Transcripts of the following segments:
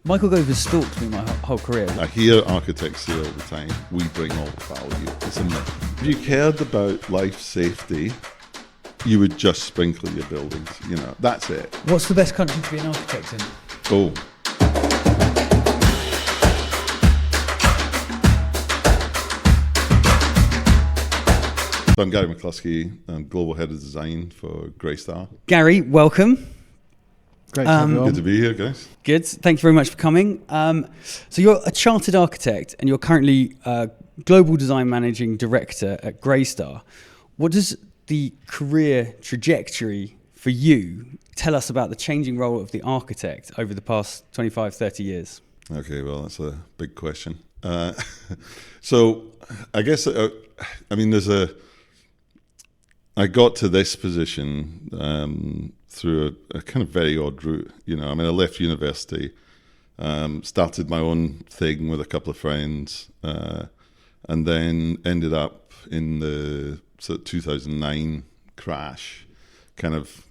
Michael Gove has stalked me my whole career. I hear architects say all the time, we bring all the value. It's a myth. If you cared about life safety, you would just sprinkle your buildings. You know, that's it. What's the best country to be an architect in? Oh. So I'm Gary McLuskey. I'm Global Head of Design for Greystar. Gary, welcome. Great to have you on. Good to be here, guys. Good. Thank you very much for coming. So you're a chartered architect and you're currently Global Design Managing Director at Greystar. What does the career trajectory for you tell us about the changing role of the architect over the past 25, 30 years? Okay, well, that's a big question. So I guess, I got to this position through a kind of very odd route. You know, I mean, I left university, started my own thing with a couple of friends, and then ended up in the sort of 2009 crash, kind of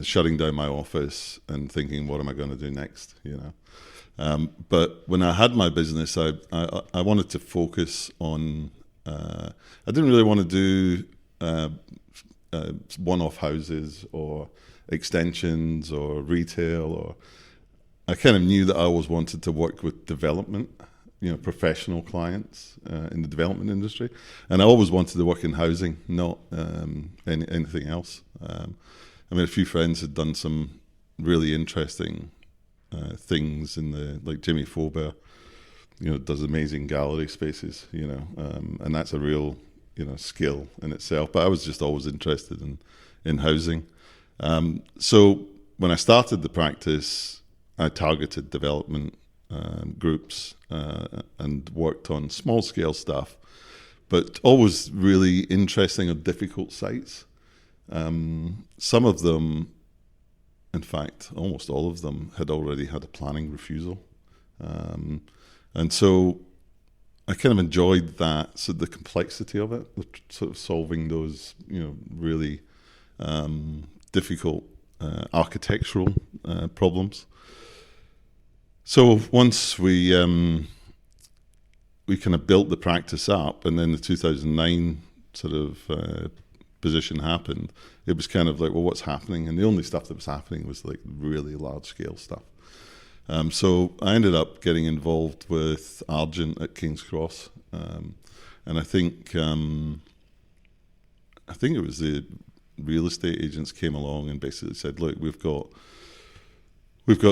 shutting down my office and thinking, what am I going to do next? You know, but when I had my business, I wanted to focus on. I didn't really want to do one-off houses or extensions or retail, or I kind of knew that I always wanted to work with development, you know, professional clients in the development industry, and I always wanted to work in housing, not anything else. I mean, a few friends had done some really interesting things in like Jimmy Faubert, you know, does amazing gallery spaces, you know, and that's a real, you know, skill in itself. But I was just always interested in housing. So when I started the practice, I targeted development groups and worked on small scale stuff, but always really interesting or difficult sites. Some of them, in fact, almost all of them had already had a planning refusal. And so I kind of enjoyed that, so the complexity of it, sort of solving those, you know, really difficult architectural problems. So once we kind of built the practice up, and then the 2009 sort of position happened, it was kind of like, well, what's happening? And the only stuff that was happening was like really large scale stuff. So I ended up getting involved with Argent at King's Cross, and I think it was the real estate agents came along and basically said, "Look, we've got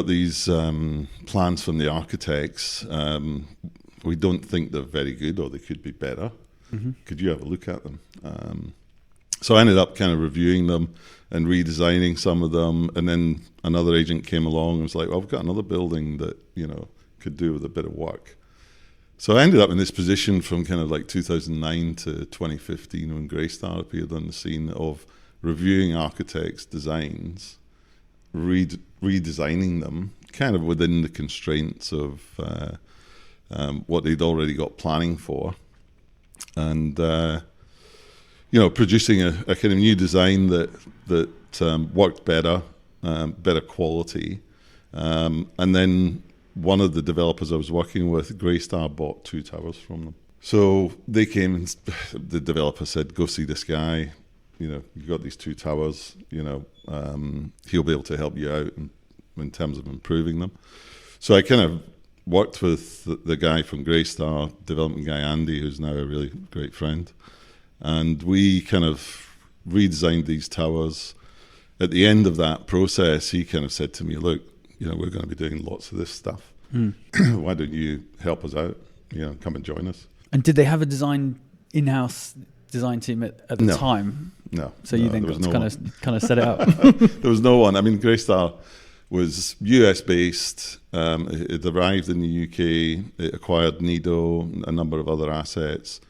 these plans from the architects. We don't think they're very good, or they could be better. Mm-hmm. Could you have a look at them?" So I ended up kind of reviewing them and redesigning some of them, and then another agent came along and was like, well, I've got another building that, you know, could do with a bit of work. So I ended up in this position from kind of like 2009 to 2015 when Greystar appeared on the scene, of reviewing architects' designs, redesigning them kind of within the constraints of what they'd already got planning for, and you know, producing a kind of new design that worked better, better quality. And then one of the developers I was working with, Greystar, bought 2 towers from them. So they came and the developer said, go see this guy. You know, you've got these 2 towers, you know, he'll be able to help you out in terms of improving them. So I kind of worked with the guy from Greystar, development guy Andy, who's now a really great friend. And we kind of redesigned these towers. At the end of that process, he kind of said to me, look, you know, we're going to be doing lots of this stuff. Why don't you help us out? You know, come and join us. And did they have a in-house design team at the time? No. So you then got to kind of set it up? There was no one. I mean, Greystar was US based. It arrived in the UK. It acquired Nido, a number of other assets.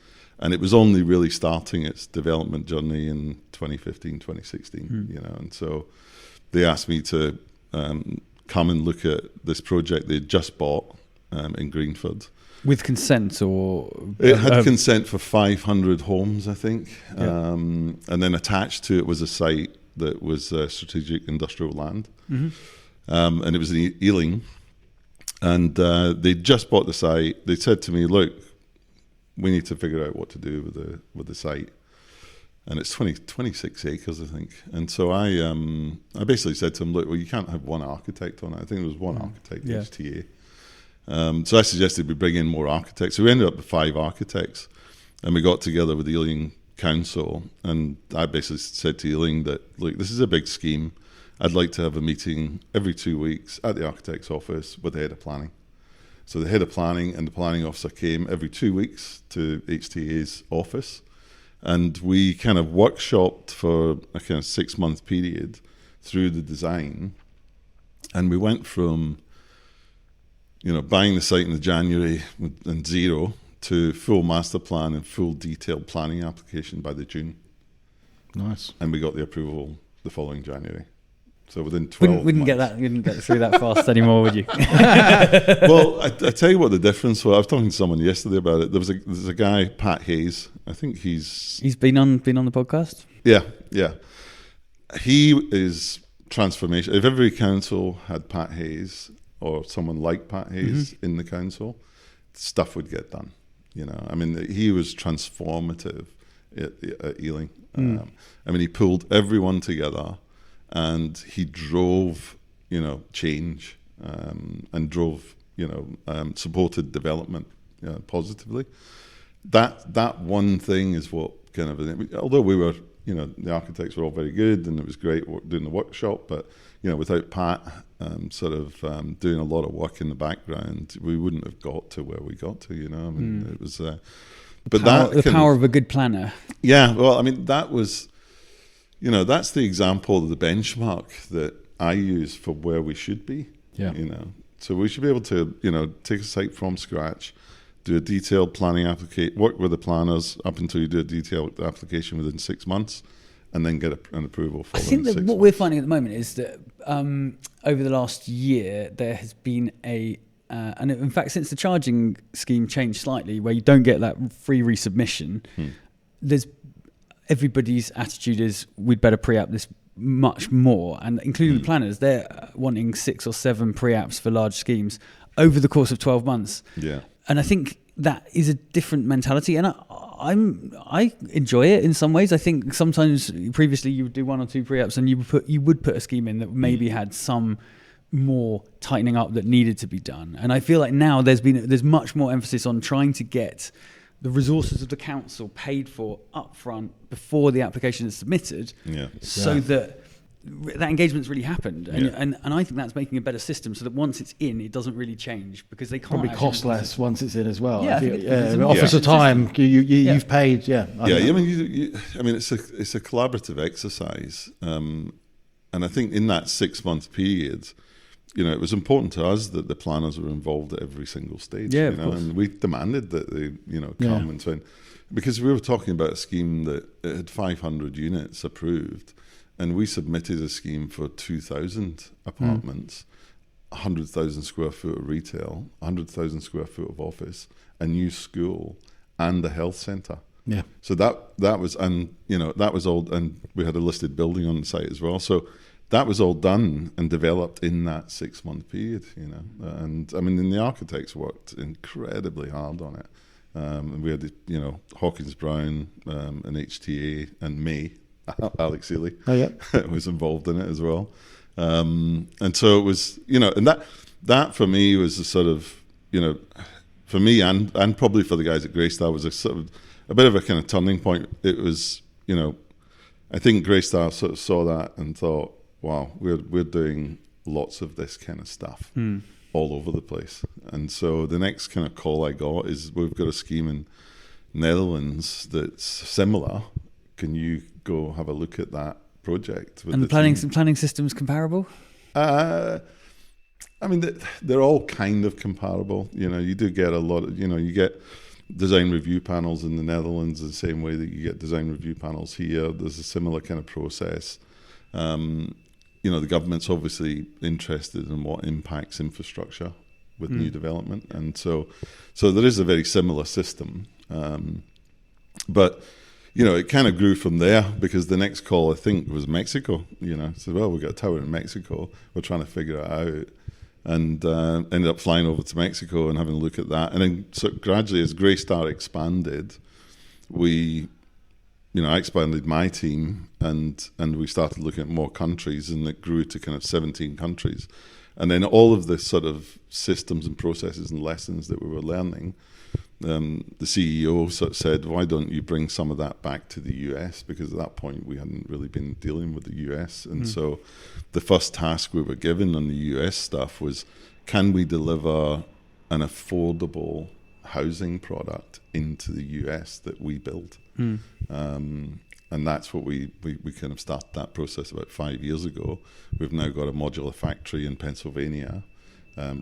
And it was only really starting its development journey in 2015, 2016, you know. And so they asked me to come and look at this project they just bought in Greenford. With consent, or? It had consent for 500 homes, I think. Yeah. And then attached to it was a site that was strategic industrial land. Mm-hmm. and it was in Ealing. And they just bought the site. They said to me, "Look, we need to figure out what to do with the site." And it's 26 acres, I think. And so I basically said to them, "Look, well, you can't have one architect on it." I think there was one architect, HTA. So I suggested we bring in more architects. So we ended up with 5 architects, and we got together with the Ealing Council. And I basically said to Ealing that, "Look, this is a big scheme. I'd like to have a meeting every 2 weeks at the architect's office with the head of planning." So the head of planning and the planning officer came every 2 weeks to HTA's office, and we kind of workshopped for a kind of 6-month period through the design. And we went from, buying the site in the January and 0 to full master plan and full detailed planning application by the June. Nice. And we got the approval the following January. So within 12 wouldn't months. You wouldn't get through that fast anymore, would you? Well, I tell you what the difference was. I was talking to someone yesterday about it. There's a guy, Pat Hayes. I think he's been on the podcast. Yeah. He is transformation. If every council had Pat Hayes or someone like Pat Hayes in the council, stuff would get done. I mean, he was transformative at Ealing. He pulled everyone together. And he drove, change, and drove, supported development positively. That one thing is what kind of, although we were, the architects were all very good and it was great doing the workshop, but, without Pat doing a lot of work in the background, we wouldn't have got to where we got to, it was, but the power of a good planner. Yeah, well, that was... that's the example of the benchmark that I use for where we should be. Yeah. So we should be able to, take a site from scratch, do a detailed planning application, work with the planners up until you do a detailed application within 6 months, and then get an approval for I think that what we're finding at the moment is that over the last year there has been and in fact since the charging scheme changed slightly, where you don't get that free resubmission, there's everybody's attitude is we'd better pre-app this much more, and including the planners, they're wanting 6 or 7 pre-apps for large schemes over the course of 12 months. Yeah. And I think that is a different mentality, and I enjoy it in some ways. I think sometimes previously you would do 1 or 2 pre-apps and you would put a scheme in that maybe had some more tightening up that needed to be done. And I feel like now there's much more emphasis on trying to get the resources of the council paid for upfront before the application is submitted, so that engagement's really happened. And I think that's making a better system, so that once it's in, it doesn't really change, because they can't probably cost less once it's in as well. Yeah, Officer time, you've paid. It's a collaborative exercise, and I think in that 6-month period, it was important to us that the planners were involved at every single stage. Of course. And we demanded that they, come and so on, because we were talking about a scheme that it had 500 units approved, and we submitted a scheme for 2,000 apartments, 100,000 square foot of retail, 100,000 square foot of office, a new school, and a health centre. Yeah. So that was, and that was all, and we had a listed building on the site as well. So that was all done and developed in that 6-month period, and and the architects worked incredibly hard on it. And we had, Hawkins Brown, and HTA, and May, Alex Seeley, was involved in it as well. And so it was, and that for me was a sort of, for me and probably for the guys at Greystar was a sort of a bit of a kind of turning point. It was, I think Greystar sort of saw that and thought, wow, we're doing lots of this kind of stuff all over the place. And so the next kind of call I got is, we've got a scheme in Netherlands that's similar. Can you go have a look at that project? And the planning system's comparable? They're all kind of comparable. You do get a lot of, you get design review panels in the Netherlands the same way that you get design review panels here. There's a similar kind of process. The government's obviously interested in what impacts infrastructure with new development, and so there is a very similar system. But it kind of grew from there, because the next call, I think, was Mexico. So, well, we've got a tower in Mexico. We're trying to figure it out. And ended up flying over to Mexico and having a look at that. And then gradually, as Greystar expanded, I expanded my team, and we started looking at more countries, and it grew to kind of 17 countries. And then all of the sort of systems and processes and lessons that we were learning, the CEO sort of said, why don't you bring some of that back to the US? Because at that point, we hadn't really been dealing with the US. And so the first task we were given on the US stuff was, can we deliver an affordable housing product into the US that we build? And that's what we kind of started that process about 5 years ago. We've now got a modular factory in Pennsylvania,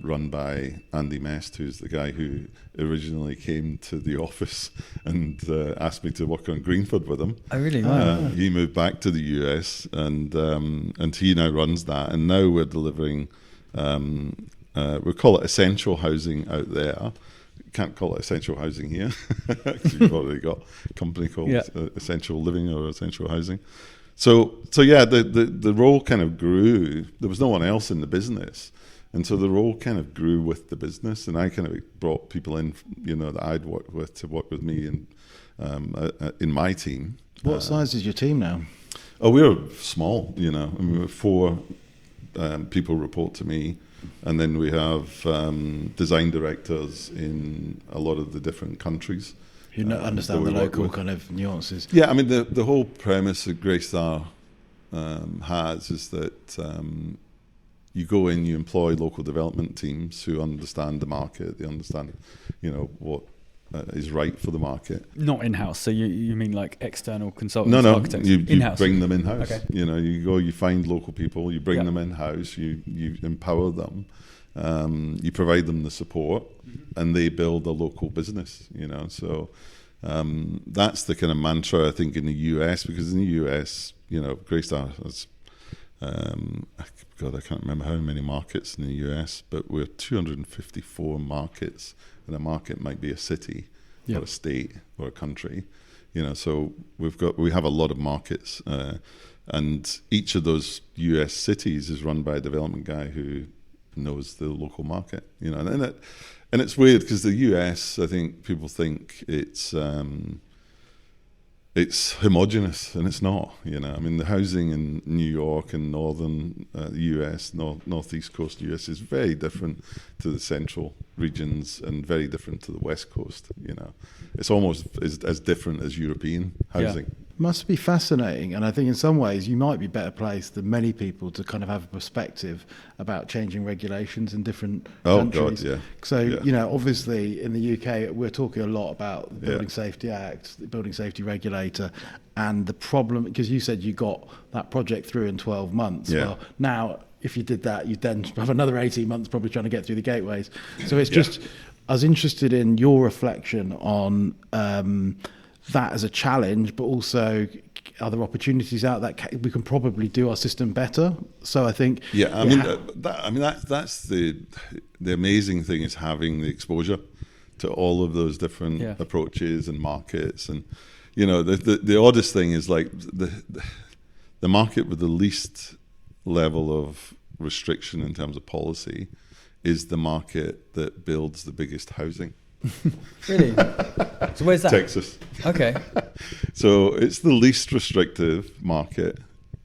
run by Andy Mest, who's the guy who originally came to the office and asked me to work on Greenford with him. Oh, really? Wow. He moved back to the US, and he now runs that. And now we're delivering, we call it essential housing out there. Can't call it essential housing here, because you've already got a company called Essential Living or Essential Housing. So yeah, the role kind of grew. There was no one else in the business, and so the role kind of grew with the business. And I kind of brought people in, that I'd worked with to work with me in my team. What size is your team now? Oh, we're small. We're 4 people report to me. And then we have design directors in a lot of the different countries. Who understand the local kind of nuances. Yeah, I mean, the whole premise that Greystar has is that you go in, you employ local development teams who understand the market. They understand, what is right for the market. Not in-house. So you mean like external consultants, architects? You in-house. Bring them in-house. Okay. You go, you find local people, you bring them in-house, you empower them, you provide them the support, and they build a local business. So that's the kind of mantra, I think, in the US, because in the US, Greystar has, I can't remember how many markets in the US, but we're 254 markets. And a market might be a city or a state or a country, so we have a lot of markets, and each of those US cities is run by a development guy who knows the local market, and it's weird because the US, I think people think it's homogenous, and it's not. I mean, the housing in New York and northern US, northeast coast US is very different to the central regions and very different to the west coast. It's almost as different as European housing. Yeah. Must be fascinating, and I think in some ways you might be better placed than many people to kind of have a perspective about changing regulations in different countries. God, yeah. So, obviously in the UK we're talking a lot about the Building Safety Act, the Building Safety Regulator, and the problem, because you said you got that project through in 12 months. Yeah. Well, now if you did that, you'd then have another 18 months probably trying to get through the gateways. So it's just, I was interested in your reflection on that as a challenge, but also other opportunities out that we can probably do our system better. So I think, that's the amazing thing, is having the exposure to all of those different approaches and markets. And the oddest thing is, like, the market with the least level of restriction in terms of policy is the market that builds the biggest housing. Really? So where's that? Texas. Okay. So it's the least restrictive market,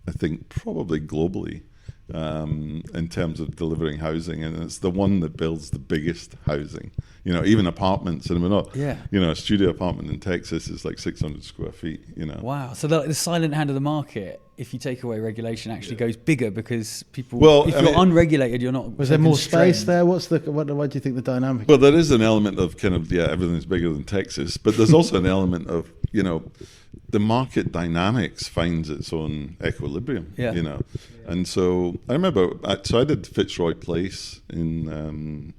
I think, probably globally, in terms of delivering housing, and it's the one that builds the biggest housing. Even apartments, and we're not. A studio apartment in Texas is like 600 square feet. Wow. So the silent hand of the market, if you take away regulation, actually goes bigger, because people. If you're unregulated, you're not. Was there more space there? Why do you think the dynamic? Well, there is an element of kind of everything's bigger than Texas, but there's also an element of the market dynamics finds its own equilibrium. And so I remember, I did Fitzroy Place in town,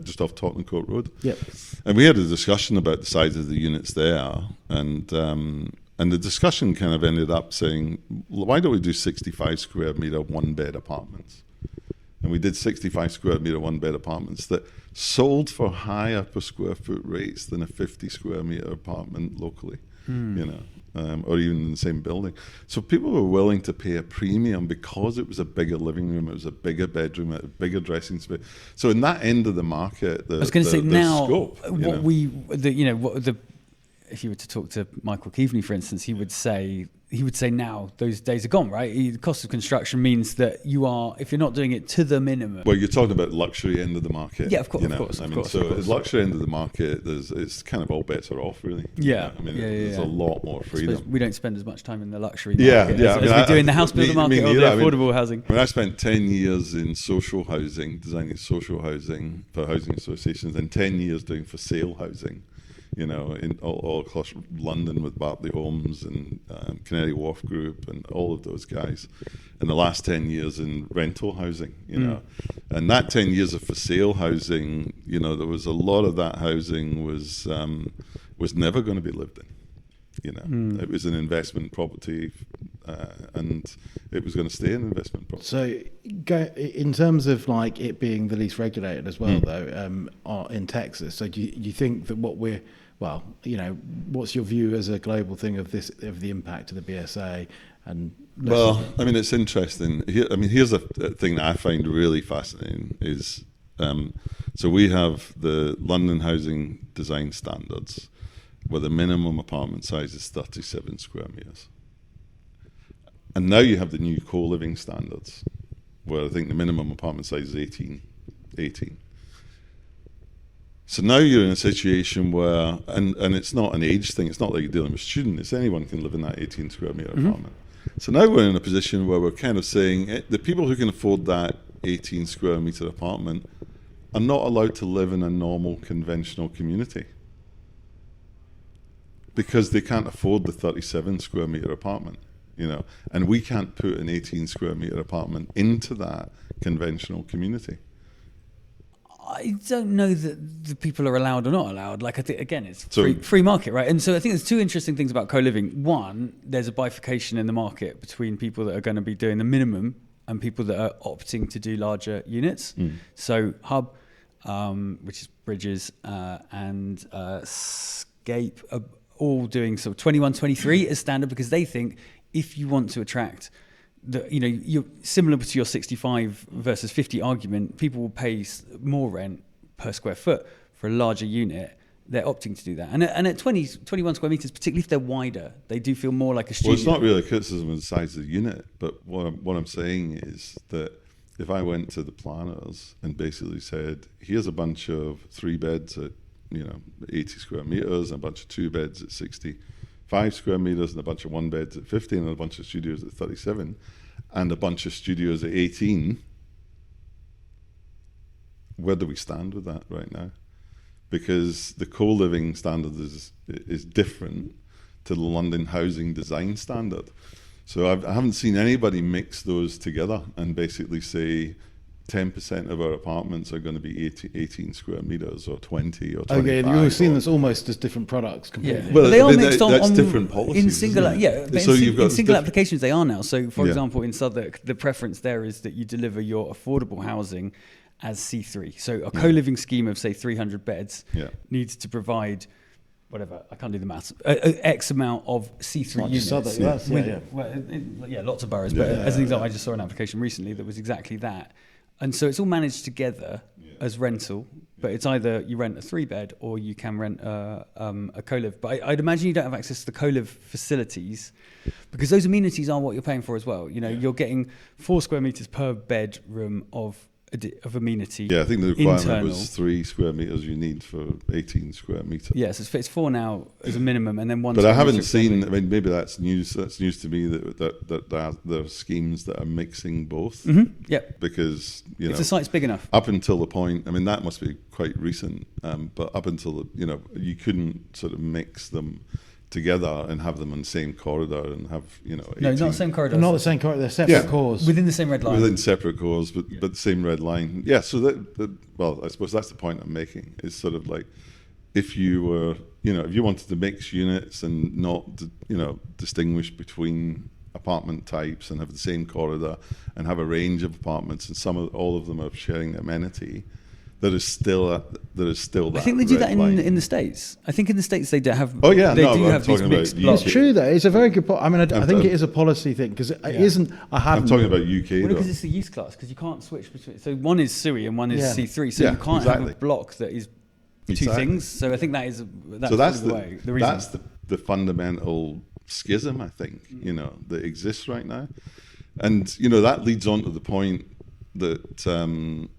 just off Tottenham Court Road. Yep. And we had a discussion about the size of the units there, and the discussion kind of ended up saying, why don't we do 65 square meter 1-bed apartments? and we did 65 square meter one bed apartments that sold for higher per square foot rates than a 50 square meter apartment locally, or even in the same building. So people were willing to pay a premium because it was a bigger living room, it was a bigger bedroom, a bigger dressing space. So in that end of the market, I was going to say now, scope, if you were to talk to Michael Keaveney, for instance, he would say now those days are gone, right? The cost of construction means that if you're not doing it to the minimum. Well, you're talking about luxury end of the market. Yeah, of course. Luxury end of the market, it's kind of all bets are off, really. Yeah. There's a lot more freedom. We don't spend as much time in the luxury market as we do in the house builder market or the affordable housing. I spent 10 years in social housing, designing social housing for housing associations, and 10 years doing for sale housing. In all across London with Bartley Homes and Canary Wharf Group and all of those guys. In the last 10 years in rental housing, and that 10 years of for sale housing, there was a lot of that housing was never going to be lived in. It was an investment property, and it was going to stay an investment property. So, in terms of like it being the least regulated as well, though, in Texas. So, do you think that what's your view as a global thing of the impact of the BSA? And it's interesting. Here's a thing that I find really fascinating is, so we have the London Housing Design Standards, where the minimum apartment size is 37 square meters. And now you have the new co-living standards, where I think the minimum apartment size is 18. So now you're in a situation where, and it's not an age thing, it's not like you're dealing with students, anyone can live in that 18 square meter apartment. So now we're in a position where we're kind of saying the people who can afford that 18 square meter apartment are not allowed to live in a normal conventional community, because they can't afford the 37 square meter apartment, and we can't put an 18 square meter apartment into that conventional community. I don't know that the people are allowed or not allowed. Like, I think, again, it's free market, right? And so I think there's two interesting things about co-living. One, there's a bifurcation in the market between people that are going to be doing the minimum and people that are opting to do larger units. So Hub, which is Bridges, and Scape are all doing sort of 21, 23 as standard, because they think if you want to attract you're similar to your 65 versus 50 argument, people will pay more rent per square foot for a larger unit. They're opting to do that. And at 21 square meters, particularly if they're wider, they do feel more like a studio. Well, it's not really a criticism of the size of the unit, but what I'm saying is that if I went to the planners and basically said, here's a bunch of 3 beds at 80 square meters, and a bunch of 2 beds at 65 square meters, and a bunch of 1 beds at 50, and a bunch of studios at 37, and a bunch of studios at 18, where do we stand with that right now? Because the co-living standard is different to the London Housing Design Standard. So I haven't seen anybody mix those together and basically say 10% of our apartments are going to be 18 square meters or 20 or 25. Okay, you're seeing this almost as different products completely. Yeah. Well, they are mixed on different policies. In single, in single applications they are now. So, for example, in Southwark, the preference there is that you deliver your affordable housing as C3. So a co-living scheme of, say, 300 beds needs to provide whatever, I can't do the maths, X amount of C3 units. Lots of boroughs. But as an example, I just saw an application recently that was exactly that. And so it's all managed together as rental, but it's either you rent a 3-bed or you can rent a co-live. But I'd imagine you don't have access to the co-live facilities, because those amenities are what you're paying for as well. You're getting 4 square meters per bedroom of amenity. Yeah, I think the requirement was 3 square meters you need for 18 square meters. Yes, it's 4 now as a minimum, and then 1. But I haven't seen. I mean, maybe that's news. That's news to me that there are schemes that are mixing both. Mm-hmm. Yeah, because if the site's big enough. Up until the point, I mean, that must be quite recent. But up until you couldn't sort of mix them together and have them in the same corridor and have 18. No, not the same corridor. Not the same corridor. They're separate cores within the same red line. Within separate cores, but the same red line. Yeah. So I suppose that's the point I'm making. Is sort of like, if you were, if you wanted to mix units and not, distinguish between apartment types and have the same corridor and have a range of apartments, and all of them are sharing amenity, there is still that. I think they do that in the States. I think in the States they do have. Oh yeah, they do have these mixed blocks. It's true though. It's a very good point. I mean, I think it is a policy thing because it isn't. I'm talking about UK because it's the use class, because you can't switch between. So one is SUI and one is C3. So you can't have a block that is two things. So I think that's the reason. That's the fundamental schism, I think, that exists right now. And that leads on to the point that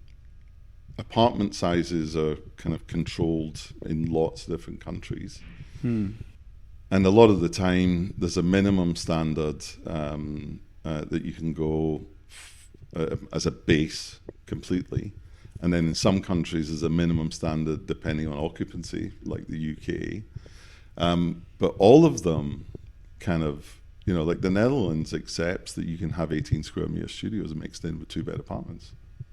apartment sizes are kind of controlled in lots of different countries. And a lot of the time there's a minimum standard that you can go as a base completely. And then in some countries there's a minimum standard depending on occupancy, like the UK. But all of them kind of, like the Netherlands accepts that you can have 18 square meter studios mixed in with 2-bed apartments.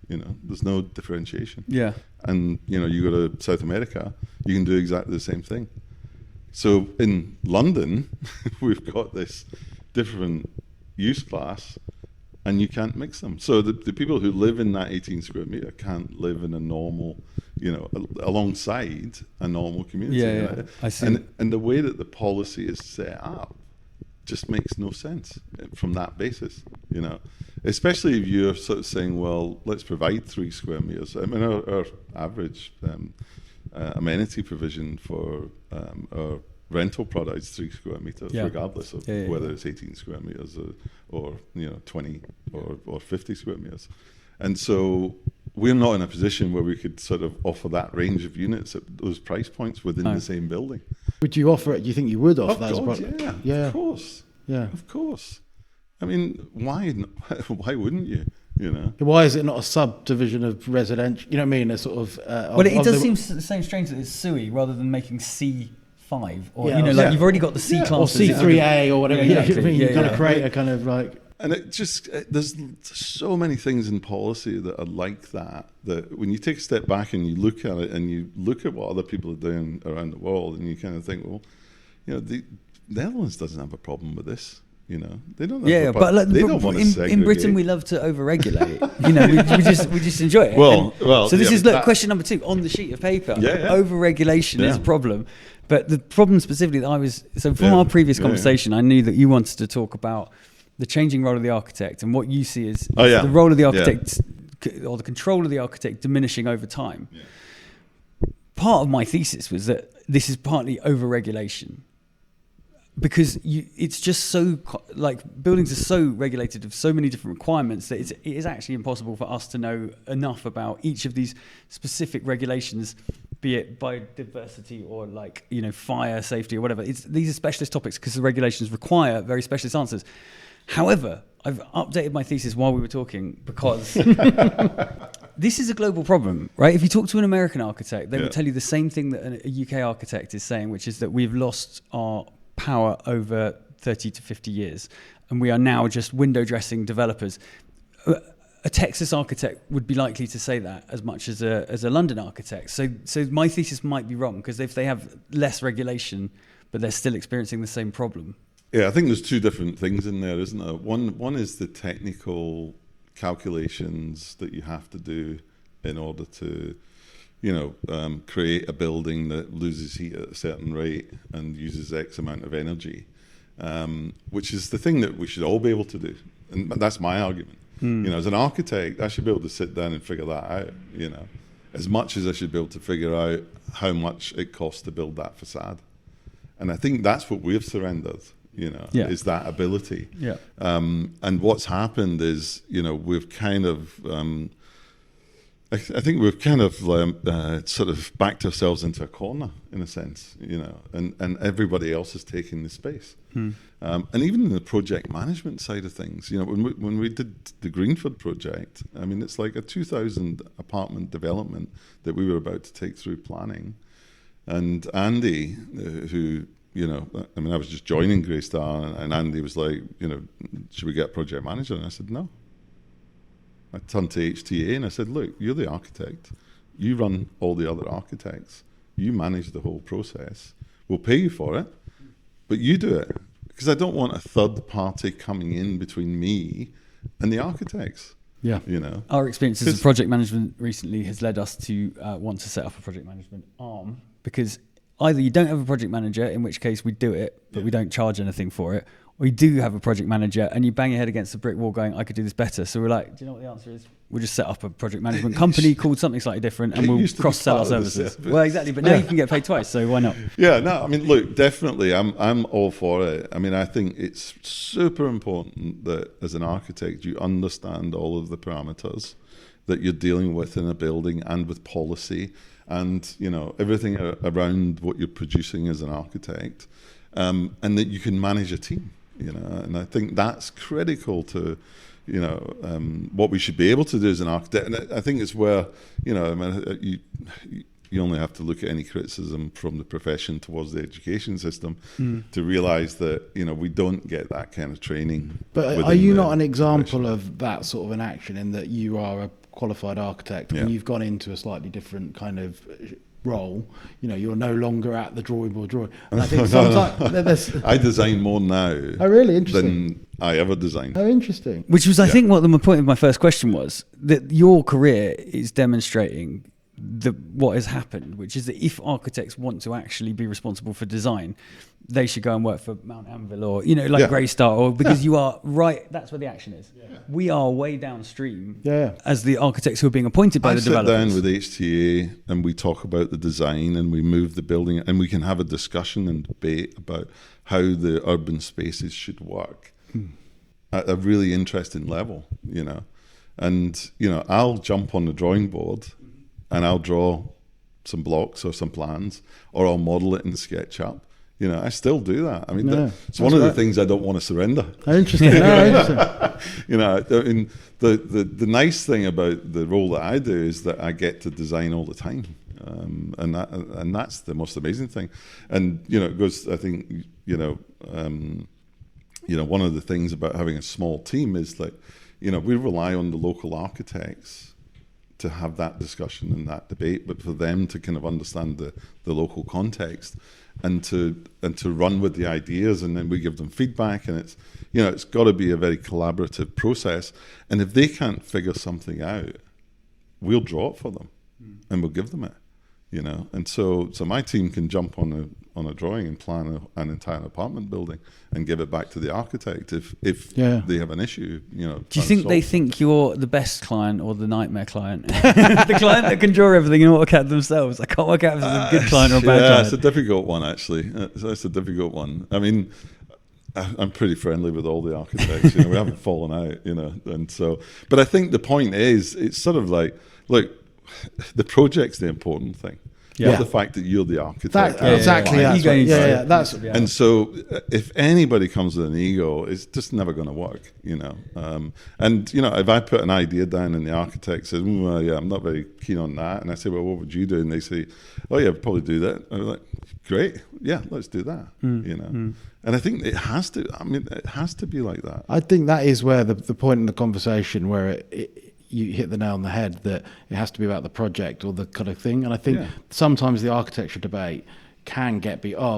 There's no differentiation. Yeah. And, you go to South America, you can do exactly the same thing. So in London, we've got this different use class, and you can't mix them. So the people who live in that 18 square meter can't live in a normal, alongside a normal community. Yeah, I see. And the way that the policy is set up just makes no sense from that basis, especially if you're sort of saying, well, let's provide 3 square meters. I mean, our average amenity provision for our rental product is 3 square meters, regardless of whether it's 18 square meters or 20 or 50 square meters. And so we're not in a position where we could sort of offer that range of units at those price points within the same building. Would you offer it? Do you think you would offer that as a product? Yeah, of course. Yeah, of course. I mean, why wouldn't you? Why is it not a subdivision of residential? You know what I mean? A sort of. It does seem strange that it's SUI rather than making C5 or you've already got the C class or C3A or whatever. Exactly. You kind of create a kind of like. And it just there's so many things in policy that are like that when you take a step back and you look at it and you look at what other people are doing around the world, and you kind of think, well, the Netherlands doesn't have a problem with this. They don't. They don't want to segregate. In Britain, we love to overregulate. we just enjoy it. Well. So this is question number 2 on the sheet of paper. Overregulation is a problem, but the problem specifically from our previous conversation, I knew that you wanted to talk about the changing role of the architect and what you see as the role of the architect or the control of the architect diminishing over time. Yeah. Part of my thesis was that this is partly overregulation. Because it's just so, buildings are so regulated with so many different requirements that it is actually impossible for us to know enough about each of these specific regulations, be it biodiversity or fire safety or whatever. These are specialist topics because the regulations require very specialist answers. However, I've updated my thesis while we were talking because this is a global problem, right? If you talk to an American architect, they will tell you the same thing that a UK architect is saying, which is that we've lost our power over 30 to 50 years, and we are now just window dressing developers. A Texas architect would be likely to say that as much as a London architect. So my thesis might be wrong, because if they have less regulation, but they're still experiencing the same problem. Yeah, I think there's 2 different things in there, isn't there? One is the technical calculations that you have to do in order to create a building that loses heat at a certain rate and uses X amount of energy, which is the thing that we should all be able to do. And that's my argument. As an architect, I should be able to sit down and figure that out, as much as I should be able to figure out how much it costs to build that facade. And I think that's what we've surrendered, is that ability. Yeah. And what's happened is, we've kind of... I think we've kind of sort of backed ourselves into a corner, in a sense, and everybody else is taking the space. And even in the project management side of things, when we did the Greenford project, I mean, it's like a 2,000 apartment development that we were about to take through planning. And Andy, who, I was just joining Greystar, and Andy was like, should we get a project manager? And I said, no. I turned to HTA and I said, look, you're the architect. You run all the other architects. You manage the whole process. We'll pay you for it, but you do it. because I don't want a third party coming in between me and the architects. Yeah. You know, Our experience as project management recently has led us to want to set up a project management arm, because either you don't have a project manager, in which case we do it, but we don't charge anything for it, or you do have a project manager and you bang your head against the brick wall going, I could do this better. So we're like, do you know what the answer is? We'll just set up a project management company called something slightly different, and we'll cross-sell our services. Well, exactly, but now you can get paid twice, so why not? Yeah, no, I mean, look, definitely, I'm all for it. I mean, I think it's super important that as an architect, you understand all of the parameters that you're dealing with in a building and with policy and, you know, everything around what you're producing as an architect, and that you can manage a team, you know, and I think that's critical to, you know, what we should be able to do as an architect. And I think it's where, you know, I mean, you only have to look at any criticism from the profession towards the education system to realise that, you know, we don't get that kind of training. But are you not an example of that sort of an action, in that you are a qualified architect when you've gone into a slightly different kind of role? You know, you're no longer at the drawing board drawing. And I think sometimes I design more now really interesting. than I ever designed. Oh, interesting. Which was, I think, what the point of my first question was, that your career is demonstrating what has happened, which is that if architects want to actually be responsible for design, they should go and work for Mount Anvil or, you know, like Greystar, or because you are right, that's where the action is. We are way downstream as the architects who are being appointed by the developers. I sit down with HTA and we talk about the design and we move the building, and we can have a discussion and debate about how the urban spaces should work at a really interesting level, you know. And, you know, I'll jump on the drawing board and I'll draw some blocks or some plans, or I'll model it in SketchUp. You know, I still do that. I mean, it's one of the things I don't want to surrender. Interesting. You know, I mean, the nice thing about the role that I do is that I get to design all the time, and that's the most amazing thing. And you know, it goes. I think you know, one of the things about having a small team is that, you know, we rely on the local architects to have that discussion and that debate, but for them to kind of understand the local context and to run with the ideas, and then we give them feedback, and it's, you know, it's got to be a very collaborative process. And if they can't figure something out, we'll draw it for them and we'll give them it, you know. And so my team can jump on a drawing and plan an entire apartment building and give it back to the architect if they have an issue, you know. Do you think they think you're the best client or the nightmare client? The client that can draw everything and AutoCAD themselves. I can't work out if it's a good client or a bad client. Yeah, it's a difficult one, actually. That's a difficult one. I mean, I'm pretty friendly with all the architects. You know, we haven't fallen out, you know. And so, but I think the point is, it's sort of like, look, the project's the important thing. Not the fact that you're the architect. Exactly. That's and so if anybody comes with an ego, it's just never going to work, you know. And you know, if I put an idea down and the architect says, well, yeah, I'm not very keen on that, and I say, well, what would you do? And they say, oh yeah, I'd probably do that. I'm like, great, yeah, let's do that. You know. And I think it has to. I mean, it has to be like that. I think that is where the point in the conversation where you hit the nail on the head, that it has to be about the project or the kind of thing. And I think sometimes the architecture debate can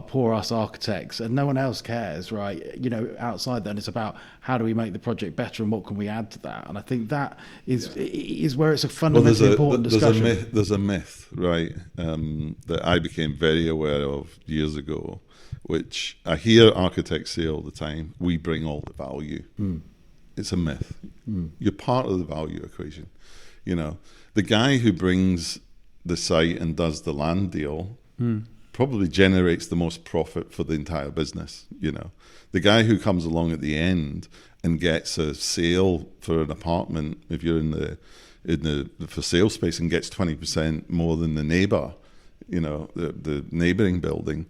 poor us architects, and no one else cares, right? You know, outside that, it's about how do we make the project better and what can we add to that. And I think that is where it's a fundamentally important discussion. There's a myth, right, that I became very aware of years ago, which I hear architects say all the time: we bring all the value. It's a myth. You're part of the value equation. You know, the guy who brings the site and does the land deal probably generates the most profit for the entire business. You know, the guy who comes along at the end and gets a sale for an apartment, if you're in the for sale space, and gets 20% more than the neighbor, you know, the neighboring building.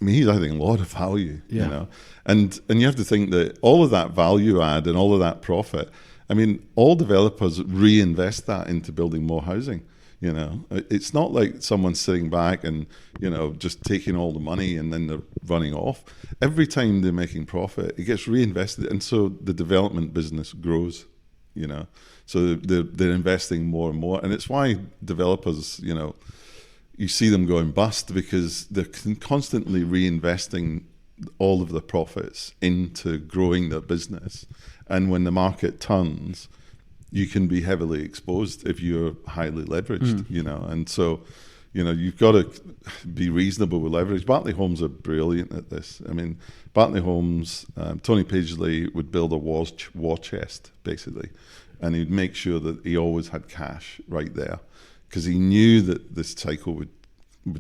I mean, he's adding a lot of value, you know, and you have to think that all of that value add and all of that profit, I mean, all developers reinvest that into building more housing, you know. It's not like someone's sitting back and, you know, just taking all the money and then they're running off. Every time they're making profit, it gets reinvested, and so the development business grows, you know. So they're investing more and more, and it's why developers, you know, you see them going bust, because they're constantly reinvesting all of the profits into growing their business. And when the market turns, you can be heavily exposed if you're highly leveraged, And so, you've got to be reasonable with leverage. Bartley Homes are brilliant at this. I mean, Bartley Homes, Tony Paisley would build a war chest, basically, and he'd make sure that he always had cash right there because he knew that this cycle would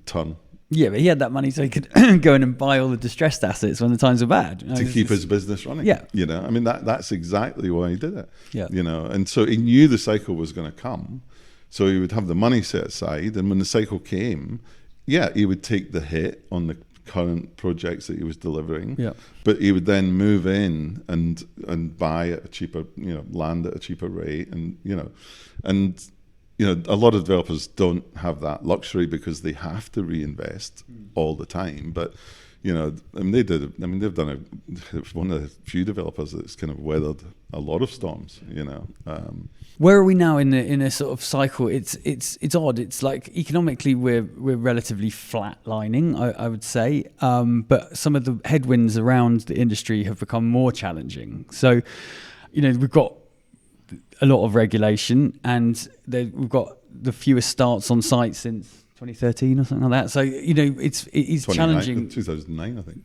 turn. Yeah, but he had that money so he could go in and buy all the distressed assets when the times were bad. To keep his business running. Yeah. I mean, that's exactly why he did it. Yeah. And so he knew the cycle was going to come. So he would have the money set aside. And when the cycle came, he would take the hit on the current projects that he was delivering. Yeah. But he would then move in and buy at a cheaper, land at a cheaper rate. And, a lot of developers don't have that luxury because they have to reinvest all the time. But, they've done it's one of the few developers that's kind of weathered a lot of storms, Where are we now in a sort of cycle? It's odd. It's like economically we're relatively flatlining, I would say. But some of the headwinds around the industry have become more challenging. So, we've got a lot of regulation, and we've got the fewest starts on site since 2013 or something like that. So it's challenging. 2009, I think.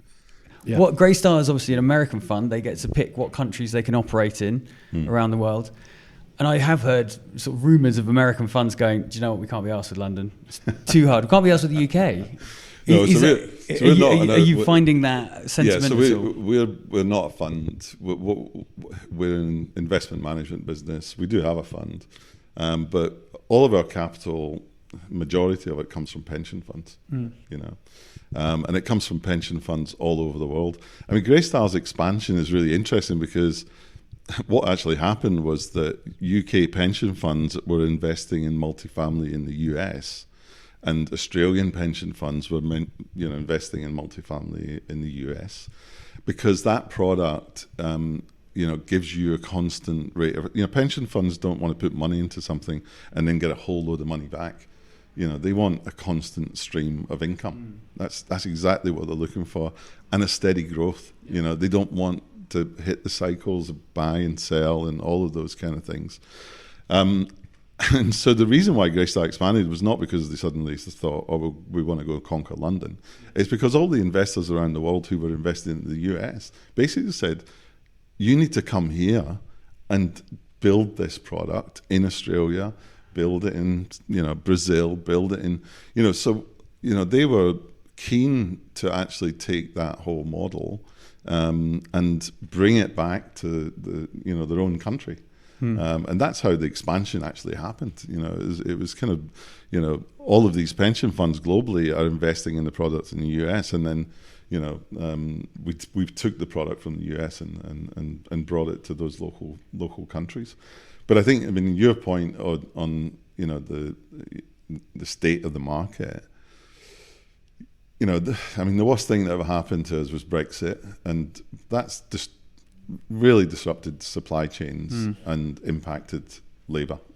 Yeah. What Greystar is obviously an American fund. They get to pick what countries they can operate in around the world. And I have heard sort of rumours of American funds going, do you know what, we can't be arsed with London. It's too hard. We can't be arsed with the UK. No, Are you finding that sentiment? Yeah, so we're not a fund. We're an investment management business. We do have a fund, but all of our capital, majority of it comes from pension funds. And it comes from pension funds all over the world. I mean, Greystar's expansion is really interesting because what actually happened was that UK pension funds were investing in multifamily in the US. And Australian pension funds were, investing in multifamily in the US, because that product, gives you a constant rate of. Pension funds don't want to put money into something and then get a whole load of money back. They want a constant stream of income. That's exactly what they're looking for, and a steady growth. They don't want to hit the cycles of buy and sell and all of those kind of things. And so the reason why Greystar expanded was not because they suddenly thought, we want to go conquer London. It's because all the investors around the world who were investing in the US basically said, you need to come here and build this product in Australia, build it in Brazil, build it in, they were keen to actually take that whole model and bring it back to their own country. And that's how the expansion actually happened. It was kind of, all of these pension funds globally are investing in the product in the US, and then, we took the product from the US and brought it to those local countries. But I think, your point on the state of the market. The worst thing that ever happened to us was Brexit, and that's just really disrupted supply chains and impacted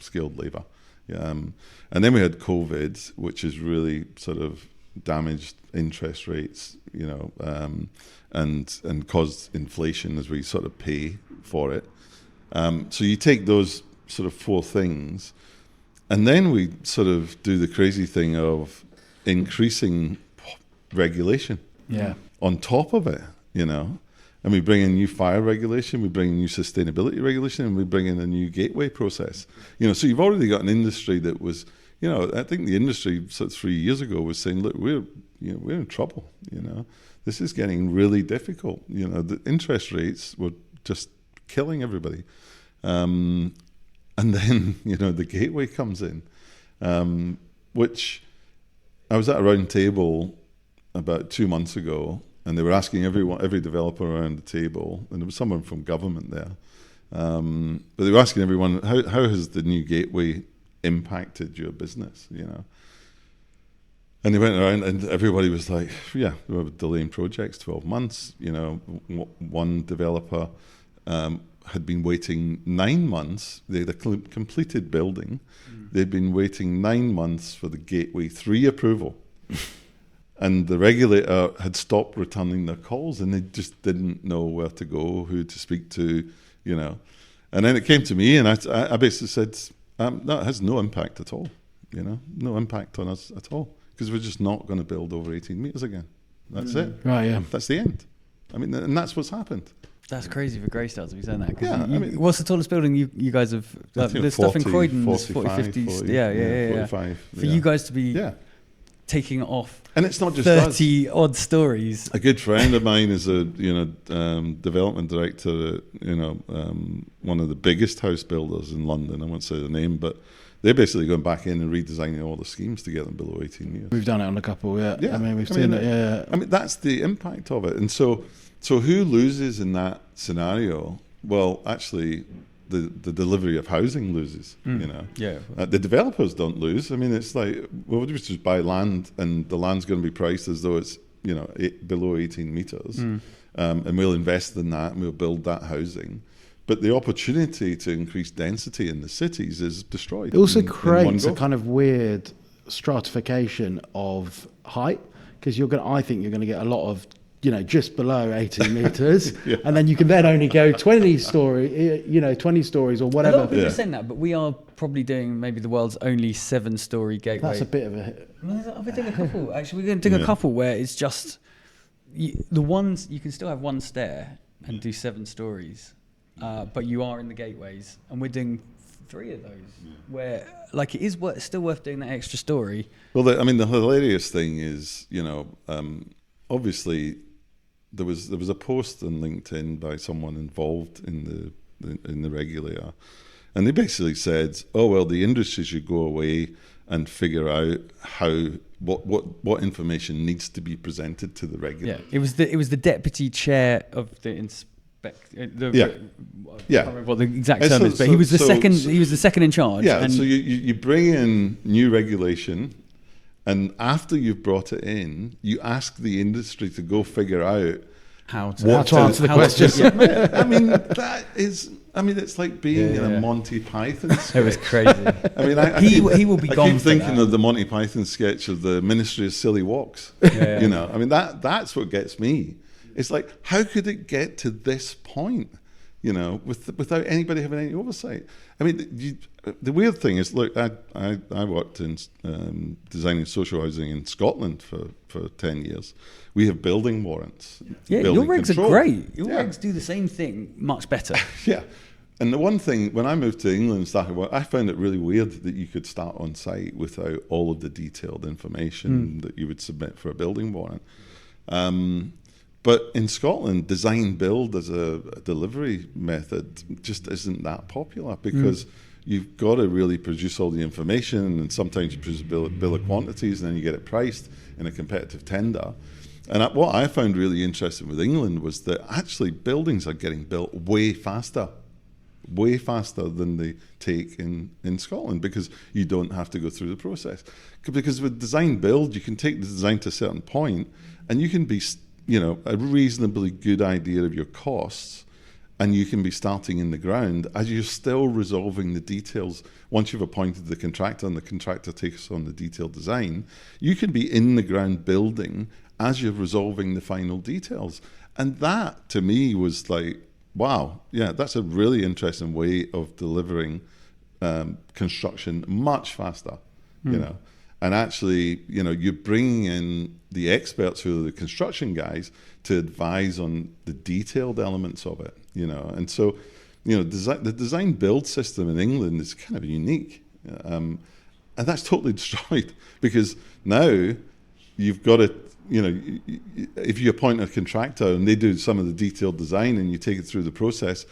skilled labor. And then we had COVID, which has really sort of damaged interest rates, and caused inflation as we sort of pay for it. So you take those sort of four things, and then we sort of do the crazy thing of increasing regulation on top of it, And we bring in new fire regulation, we bring in new sustainability regulation, and we bring in a new gateway process. So you've already got an industry that was, I think the industry sort of 3 years ago was saying, look, we're in trouble. This is getting really difficult. The interest rates were just killing everybody. And then, the gateway comes in, which I was at a round table about 2 months ago, and they were asking every developer around the table, and there was someone from government there. But they were asking everyone, how has the new gateway impacted your business? And they went around, and everybody was like, we were delaying projects 12 months. One developer had been waiting 9 months. They had a completed building. They'd been waiting 9 months for the Gateway 3 approval. And the regulator had stopped returning their calls, and they just didn't know where to go, who to speak to, you know. And then it came to me, and I basically said, no, it has no impact at all, you know, no impact on us at all, because we're just not going to build over 18 meters again. That's it. Right, yeah. That's the end. I mean, and that's what's happened. That's crazy for Greystar to be saying that. Yeah, I mean, what's the tallest building you guys have? The stuff in Croydon is 40, 50. 40, Yeah. 45. For you guys to be taking off, and it's not just 30 odd stories. A good friend of mine is a development director at one of the biggest house builders in London. I won't say the name, but they're basically going back in and redesigning all the schemes to get them below 18 meters. We've done it on a couple, yeah. I mean, we've seen it, yeah. I mean, that's the impact of it. And so who loses in that scenario? Well, actually, the delivery of housing loses, you know. Yeah. The developers don't lose. I mean, it's like, well, we'll just buy land, and the land's going to be priced as though it's, you know, below 18 meters. And we'll invest in that, and we'll build that housing. But the opportunity to increase density in the cities is destroyed. It also creates a kind of weird stratification of height, because I think you're going to get a lot of, you know, just below 18 meters, and then you can then only go 20 stories or whatever. A lot of people are saying that, but we are probably doing maybe the world's only 7-story gateway. That's a bit of a hit. We're doing a couple. Actually, we're going to do a couple where it's just the ones you can still have one stair and do 7 stories, but you are in the gateways, and we're doing 3 of those where, like, it is still worth doing that extra story. Well, the hilarious thing is, you know, obviously. There was a post on LinkedIn by someone involved in the regulator, and they basically said, "Oh well, the industry should go away and figure out what information needs to be presented to the regulator." Yeah, it was the deputy chair of the I can't remember what the exact term is, but he was the second. He was the second in charge. Yeah, and so you bring in new regulation. And after you've brought it in, you ask the industry to go figure out how to answer the question. I mean, it's like being in a Monty Python sketch. It was crazy. I mean, he will be gone. I keep thinking of the Monty Python sketch of the Ministry of Silly Walks. You know, I mean, that's what gets me. It's like, how could it get to this point? You know, without anybody having any oversight. I mean, the weird thing is, look, I worked in designing social housing in Scotland for 10 years. We have building warrants. Yeah, building your regs control. are great. Your regs do the same thing much better. Yeah. And the one thing, when I moved to England and started work, I found it really weird that you could start on site without all of the detailed information that you would submit for a building warrant. But in Scotland, design build as a delivery method just isn't that popular, because you've got to really produce all the information, and sometimes you produce a bill of quantities, and then you get it priced in a competitive tender. And what I found really interesting with England was that actually buildings are getting built way faster than they take in Scotland, because you don't have to go through the process. Because with design build, you can take the design to a certain point, and you can be, you know, a reasonably good idea of your costs, and you can be starting in the ground as you're still resolving the details. Once you've appointed the contractor and the contractor takes on the detailed design, you can be in the ground building as you're resolving the final details. And that, to me, was like, wow, yeah, that's a really interesting way of delivering construction much faster, you know. And actually, you know, you're bringing in the experts who are the construction guys to advise on the detailed elements of it, you know. And so, you know, the design build system in England is kind of unique. And that's totally destroyed, because now you've got to, you know, if you appoint a contractor and they do some of the detailed design and you take it through the process,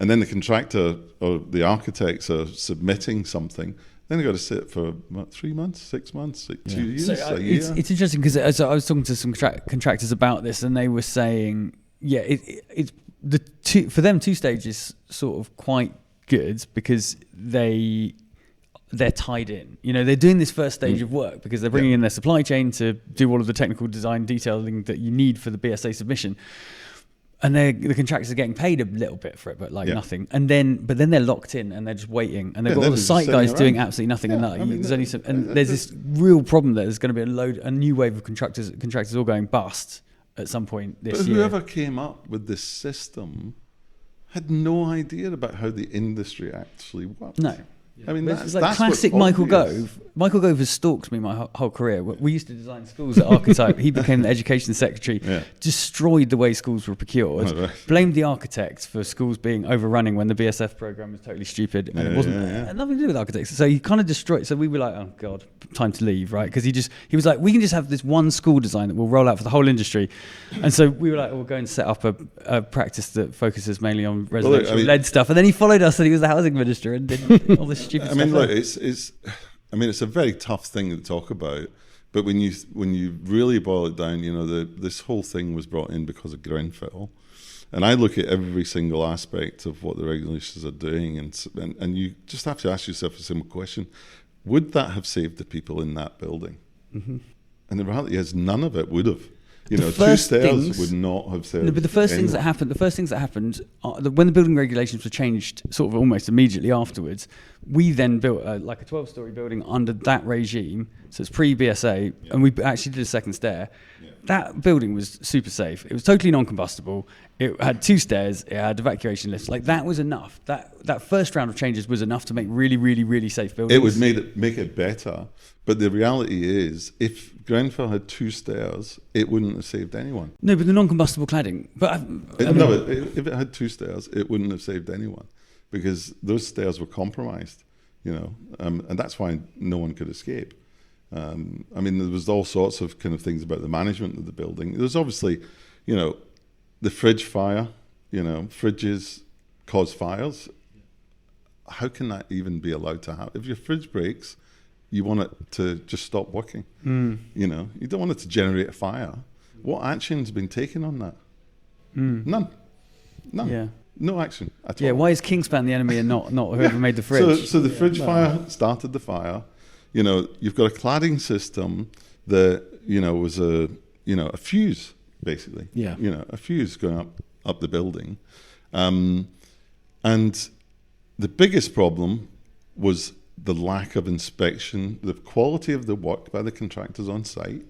and then the contractor or the architects are submitting something, then they've got to sit for 3 months, 6 months, 2 years, a year. It's interesting, because I was talking to some contractors about this, and they were saying, yeah, it's for them 2 stages sort of quite good, because they're tied in. You know, they're doing this first stage of work because they're bringing in their supply chain to do all of the technical design detailing that you need for the BSA submission. And the contractors are getting paid a little bit for it, but nothing. But then they're locked in and they're just waiting, and they've got all the site guys doing absolutely nothing. There's this real problem that there's going to be a new wave of contractors all going bust at some point this year. Whoever came up with this system had no idea about how the industry actually works. No. I mean, it's like classic Michael Gove. Michael Gove has stalked me my whole career. We used to design schools at Archetype. He became the education secretary, destroyed the way schools were procured, blamed the architects for schools being overrunning when the BSF program was totally stupid, and it wasn't had nothing to do with architects. So he kind of destroyed. So we were like, oh God, time to leave, right? Because he was like, we can just have this one school design that will roll out for the whole industry. And so we were like, we'll go and set up a practice that focuses mainly on residential-led stuff. And then he followed us, and he was the housing minister and did all this stupid stuff. I mean, look, it's a very tough thing to talk about, but when you really boil it down, this whole thing was brought in because of Grenfell, and I look at every single aspect of what the regulations are doing, and you just have to ask yourself a simple question: would that have saved the people in that building? Mm-hmm. And the reality is, none of it would have. 2 stairs would not have saved. No, but the first things that happened when the building regulations were changed, sort of almost immediately afterwards, we then built a 12-story building under that regime. So it's pre-BSA, and we actually did a second stair. Yeah. That building was super safe. It was totally non-combustible. It had 2 stairs. It had evacuation lifts. That was enough. That first round of changes was enough to make really, really, really safe buildings. It would make it better. But the reality is, if Grenfell had 2 stairs, it wouldn't have saved anyone. No, but the non-combustible cladding. If it had 2 stairs, it wouldn't have saved anyone, because those stairs were compromised, and that's why no one could escape. I mean, there was all sorts of kind of things about the management of the building. There was obviously, the fridge fire. Fridges cause fires. How can that even be allowed to happen? If your fridge breaks, you want it to just stop working. You don't want it to generate a fire. What action's been taken on that? None. Yeah. No action at all. Yeah. Why is Kingspan the enemy and not whoever made the fridge? So the fridge fire started the fire. You've got a cladding system that was a fuse basically. Yeah. A fuse going up the building, and the biggest problem was the lack of inspection, the quality of the work by the contractors on site,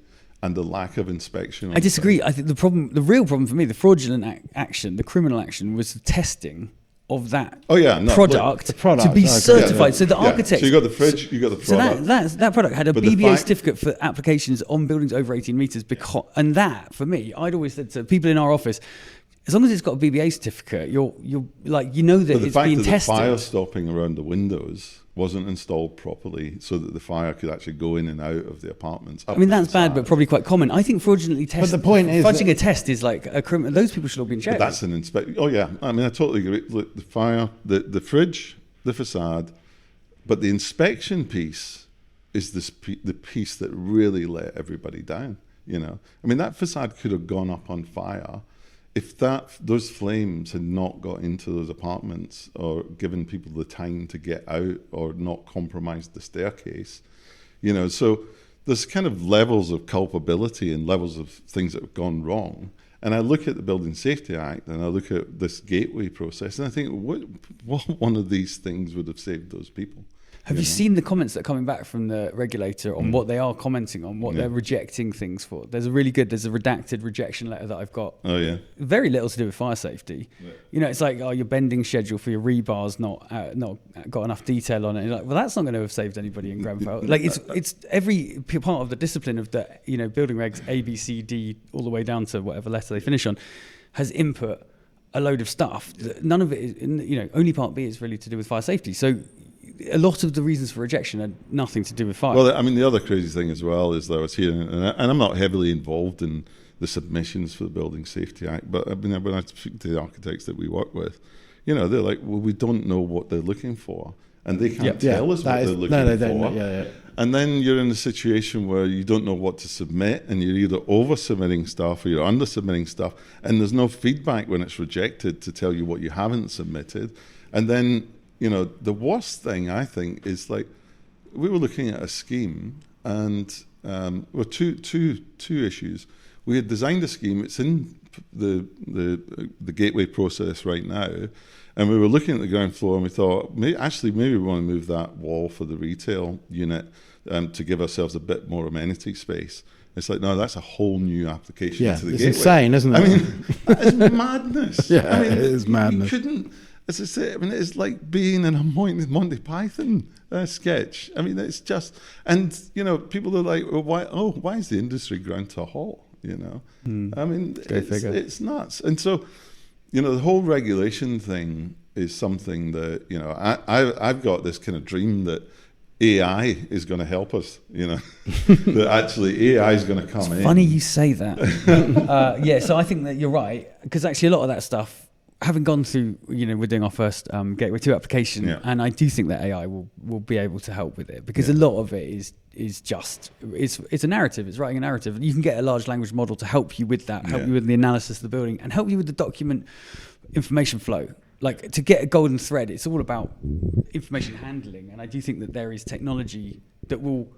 and the lack of inspection. I disagree. I think the real problem for me, the fraudulent action, the criminal action, was the testing of that product to be certified. Yeah. So the architect. So you got the fridge, you got the product. So that product had a BBA certificate for applications on buildings over 18 meters. And that, for me, I'd always said to people in our office, as long as it's got a BBA certificate, you're like, that it's being tested. The fact that the fire stopping around the windows wasn't installed properly so that the fire could actually go in and out of the apartments. I mean, that's bad, but probably quite common. I think fraudulently testing. But the point is, fudging a test is like a criminal. Those people should all be in jail. But that's an inspection. Oh yeah, I mean, I totally agree. Look, the fire, the fridge, the facade, but the inspection piece is the piece that really let everybody down. I mean, that facade could have gone up on fire if those flames had not got into those apartments, or given people the time to get out, or not compromised the staircase. So there's kind of levels of culpability and levels of things that have gone wrong. And I look at the Building Safety Act and I look at this gateway process, and I think, what one of these things would have saved those people? Have you seen the comments that are coming back from the regulator on what they are commenting on, what they're rejecting things for? There's a redacted rejection letter that I've got. Oh, yeah. Very little to do with fire safety. Yeah. It's like, your bending schedule for your rebar's not got enough detail on it. And you're like, well, that's not going to have saved anybody in Grenfell. Like, it's every part of the discipline of the, building regs, A, B, C, D, all the way down to whatever letter they finish on, has input a load of stuff. None of it is, only part B is really to do with fire safety. So a lot of the reasons for rejection are nothing to do with fire. Well, I mean, the other crazy thing as well is that I was hearing, and I'm not heavily involved in the submissions for the Building Safety Act, but I mean, when I speak to the architects that we work with, they're like, well, we don't know what they're looking for, and they can't tell us what they're looking for. And then you're in a situation where you don't know what to submit, and you're either over-submitting stuff or you're under-submitting stuff, and there's no feedback when it's rejected to tell you what you haven't submitted. And then, the worst thing, I think, is like, we were looking at a scheme, and two issues. we had designed a scheme. It's in the gateway process right now, and we were looking at the ground floor, and we thought, maybe we want to move that wall for the retail unit to give ourselves a bit more amenity space. It's like, no, that's a whole new application to the gateway. It's insane, isn't it? I mean, that is madness. Yeah, it is madness. You couldn't, as I say, I mean, it's like being in a Monty Python sketch. I mean, it's just, and, you know, people are like, well, why is the industry ground to a halt, you know? I mean, it's nuts. And so, you know, the whole regulation thing is something that, you know, I've got this kind of dream that AI is going to help us, you know, that actually AI is going to come in. Funny you say that. Yeah, so I think that you're right, because actually a lot of that stuff, having gone through, you know, we're doing our first Gateway 2 application, and I do think that AI will be able to help with it, because a lot of it is just, it's a narrative, it's writing a narrative. You can get a large language model to help you with that, help you with the analysis of the building, and help you with the document information flow. Like, to get a golden thread, it's all about information handling, and I do think that there is technology that will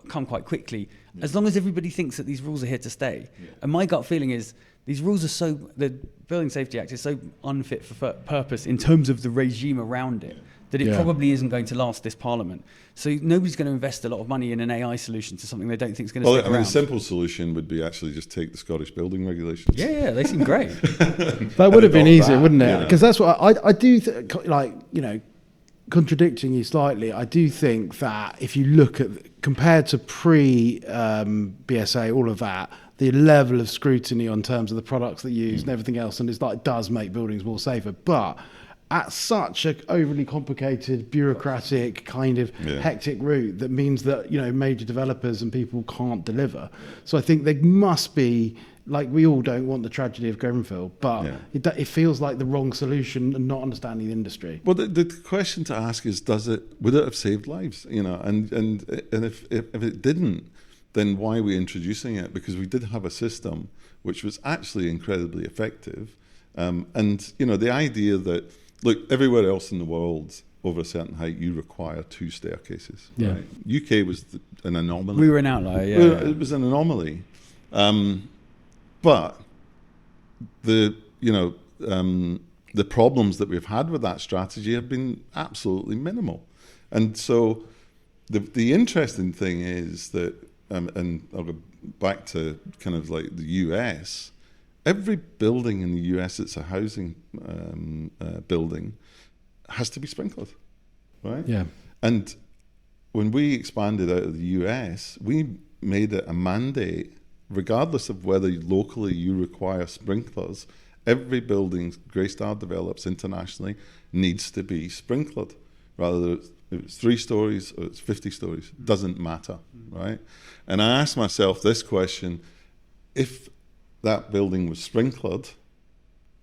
come quite quickly, as long as everybody thinks that these rules are here to stay. And my gut feeling is these rules are the Building Safety Act is so unfit for purpose in terms of the regime around it, that it probably isn't going to last this Parliament. So nobody's going to invest a lot of money in an AI solution to something they don't think is going to stick around. A simple solution would be actually just take the Scottish building regulations. Yeah, they seem great. That would have been easier, wouldn't it? Because that's what I do, like, you know, contradicting you slightly, I do think that if you look at, compared to pre-BSA, all of that, the level of scrutiny on terms of the products that you use and everything else, and it does make buildings more safer. But at such an overly complicated, bureaucratic, kind of hectic route that means that, you know, major developers and people can't deliver. So I think there must be, like, we all don't want the tragedy of Grenfell, but it feels like the wrong solution and not understanding the industry. Well, the question to ask is, would it have saved lives? You know, and if it didn't, then why are we introducing it? Because we did have a system which was actually incredibly effective. And, you know, the idea that, look, everywhere else in the world, over a certain height, you require 2 staircases. Yeah. Right? UK was an anomaly. We were an outlier, It was an anomaly. But the problems that we've had with that strategy have been absolutely minimal. And so the interesting thing is that, and I'll go back to kind of like the US, every building in the US that's a housing building has to be sprinkled, right? Yeah. And when we expanded out of the US, we made it a mandate, regardless of whether locally you require sprinklers, every building Greystar develops internationally needs to be sprinkled. Rather if it's 3 stories or it's 50 stories, doesn't matter, right? And I asked myself this question: if that building was sprinkled,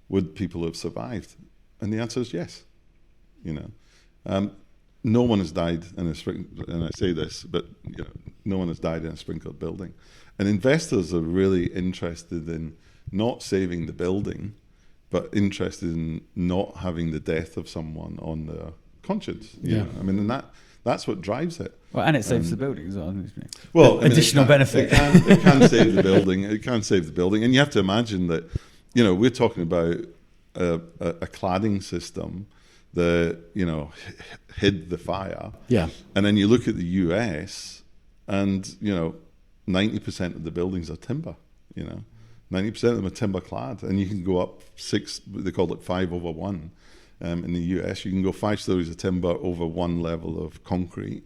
would people have survived? And the answer is yes. You know, no one has died in a and I say this, but you know, no one has died in a sprinkled building. And investors are really interested in not saving the building, but interested in not having the death of someone on their conscience. You know? I mean, and that's what drives it. Well, and it saves the building as well. Well, additional benefit. It can save the building. It can save the building, and you have to imagine that. You know, we're talking about a cladding system that, you know, hid the fire. Yeah. And then you look at the US, and you know, 90% of the buildings are timber. You know, 90% of them are timber clad, and you can go up 6. They call it 5/1. In the US, you can go 5 stories of timber over 1 level of concrete,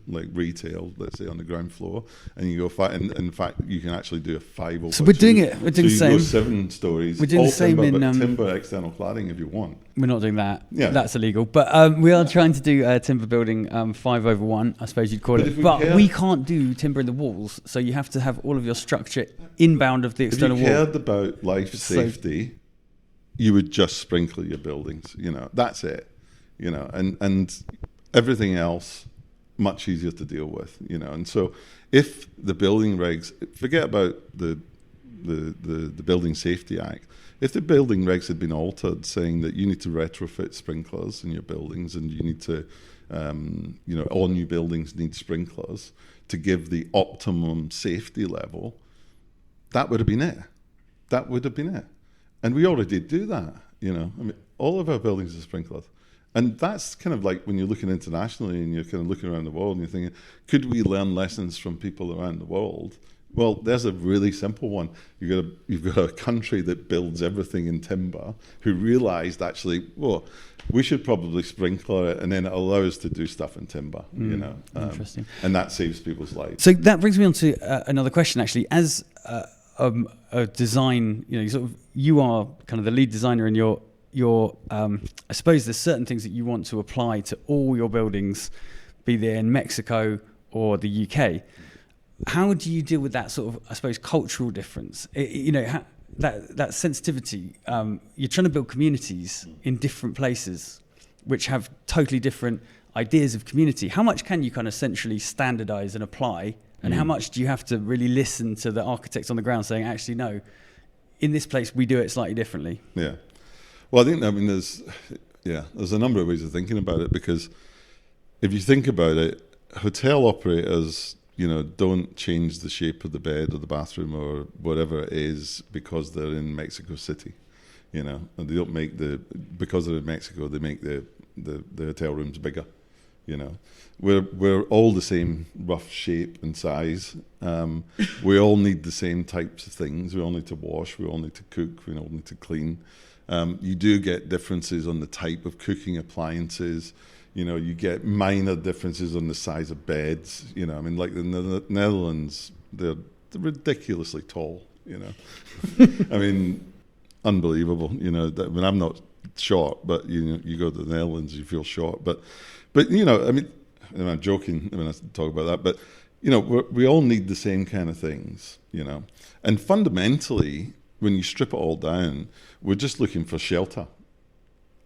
like retail, let's say on the ground floor, and you go 5. And in fact, you can actually do a 5/2. So we're doing it. We're doing the same. Go 7 stories. We're doing the same timber, in but timber external cladding if you want. We're not doing that. Yeah. That's illegal. But we are trying to do timber building 5/1, I suppose you'd call it. But we can't do timber in the walls, so you have to have all of your structure inbound of the external wall. If you cared about life safety, you would just sprinkle your buildings. You know, that's it. You know, and everything else much easier to deal with. You know, and so if the building regs, forget about the Building Safety Act. If the building regs had been altered, saying that you need to retrofit sprinklers in your buildings, and you need to, you know, all new buildings need sprinklers to give the optimum safety level, that would have been it. That would have been it. And we already do that, you know. I mean, all of our buildings are sprinkled. And that's kind of like when you're looking internationally and you're kind of looking around the world and you're thinking, could we learn lessons from people around the world? Well, there's a really simple one. You've got a country that builds everything in timber who realized actually, well, we should probably sprinkler it, and then it allows us to do stuff in timber, you know. Interesting. And that saves people's lives. So that brings me on to another question, actually. As a design, you are kind of the lead designer, and I suppose there's certain things that you want to apply to all your buildings, be they in Mexico or the UK. How do you deal with that sort of, I suppose, cultural difference? That sensitivity. You're trying to build communities in different places, which have totally different ideas of community. How much can you kind of centrally standardize and apply, and how much do you have to really listen to the architects on the ground saying, actually, no, in this place we do it slightly differently? Yeah. Well, there's a number of ways of thinking about it, because if you think about it, hotel operators, don't change the shape of the bed or the bathroom or whatever it is because they're in Mexico City, and they don't make because they're in Mexico, they make the hotel rooms bigger, We're all the same rough shape and size. We all need the same types of things. We all need to wash, we all need to cook, we all need to clean. You do get differences on the type of cooking appliances. You get minor differences on the size of beds. Like the Netherlands, they're ridiculously tall. Unbelievable. I'm not short, but you go to the Netherlands, you feel short. But I'm joking when I talk about that. But we all need the same kind of things. And fundamentally, when you strip it all down, we're just looking for shelter.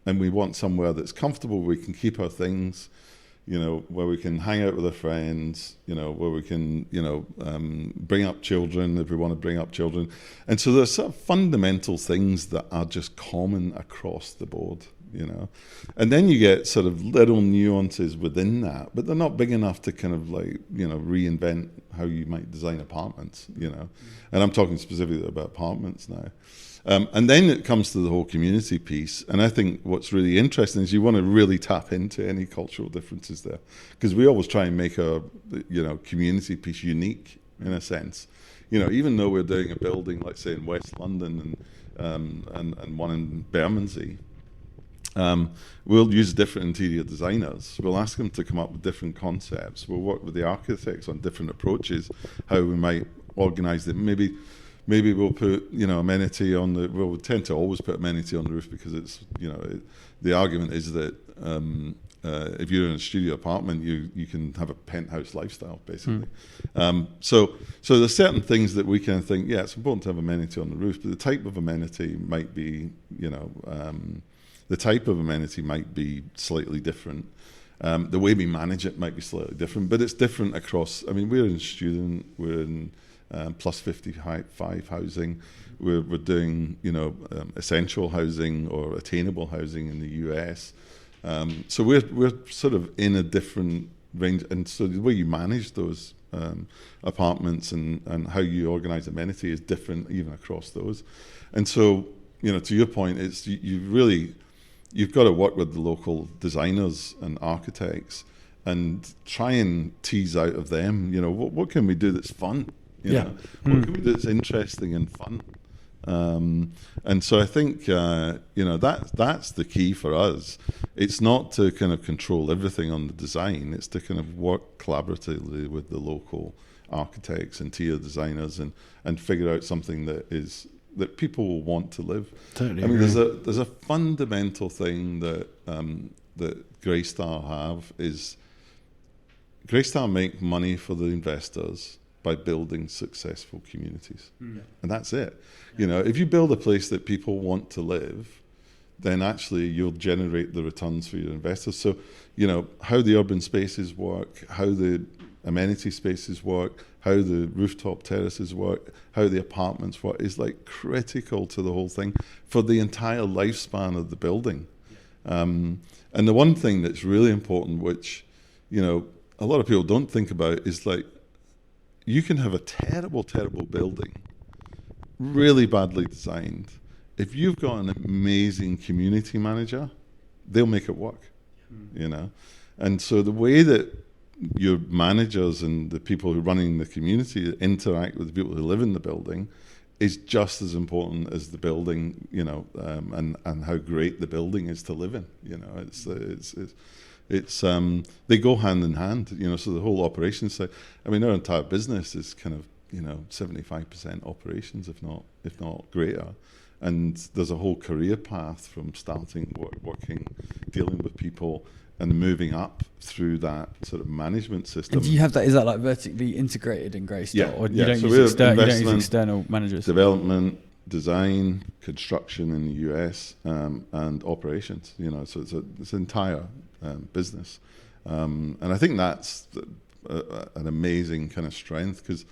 And we want somewhere that's comfortable, where we can keep our things, where we can hang out with our friends, where we can, bring up children if we want to bring up children. And so there's sort of fundamental things that are just common across the board, And then you get sort of little nuances within that, but they're not big enough to kind of reinvent how you might design apartments, And I'm talking specifically about apartments now. And then it comes to the whole community piece. And I think what's really interesting is you want to really tap into any cultural differences there, because we always try and make our, community piece unique in a sense. Even though we're doing a building, let's say in West London and one in Bermondsey, we'll use different interior designers. We'll ask them to come up with different concepts. We'll work with the architects on different approaches, how we might organize it. Maybe we'll put, amenity on the. Well, we tend to always put amenity on the roof because it's, the argument is that if you're in a studio apartment, you can have a penthouse lifestyle, basically. So there's certain things that we can think, it's important to have amenity on the roof, but the type of amenity might be, slightly different. The way we manage it might be slightly different, but it's different across. We're in student, we're in plus 55 housing. We're doing, essential housing or attainable housing in the US. So we're sort of in a different range, and so the way you manage those apartments and how you organize amenity is different even across those. And so, to your point, it's you've got to work with the local designers and architects and try and tease out of them, what can we do that's fun? What can we do that's interesting and fun? And so I think, that's the key for us. It's not to kind of control everything on the design. It's to kind of work collaboratively with the local architects and interior designers and figure out something that people will want to live. Totally. There's a fundamental thing that Greystar have is Greystar make money for the investors by building successful communities. And that's it. If you build a place that people want to live, then actually you'll generate the returns for your investors. So, how the urban spaces work, how the amenity spaces work, how the rooftop terraces work, how the apartments work is critical to the whole thing for the entire lifespan of the building. And the one thing that's really important, which, a lot of people don't think about, is you can have a terrible, terrible building, really badly designed, if you've got an amazing community manager, they'll make it work, you know. And so the way that your managers and the people who are running the community interact with the people who live in the building is just as important as the building, you know, and how great the building is to live in. You know, it's they go hand in hand. You know, so the whole operations side. I mean, our entire business is kind of, you know, 75% operations, if not greater. And there's a whole career path from starting working, dealing with people, and moving up through that sort of management system. And do you have that? Is that like vertically integrated in Greystar, Yeah, or yeah. you don't So use external managers? Development, design, construction in the US, and operations. You know, so it's an entire business, and I think that's an amazing kind of strength, because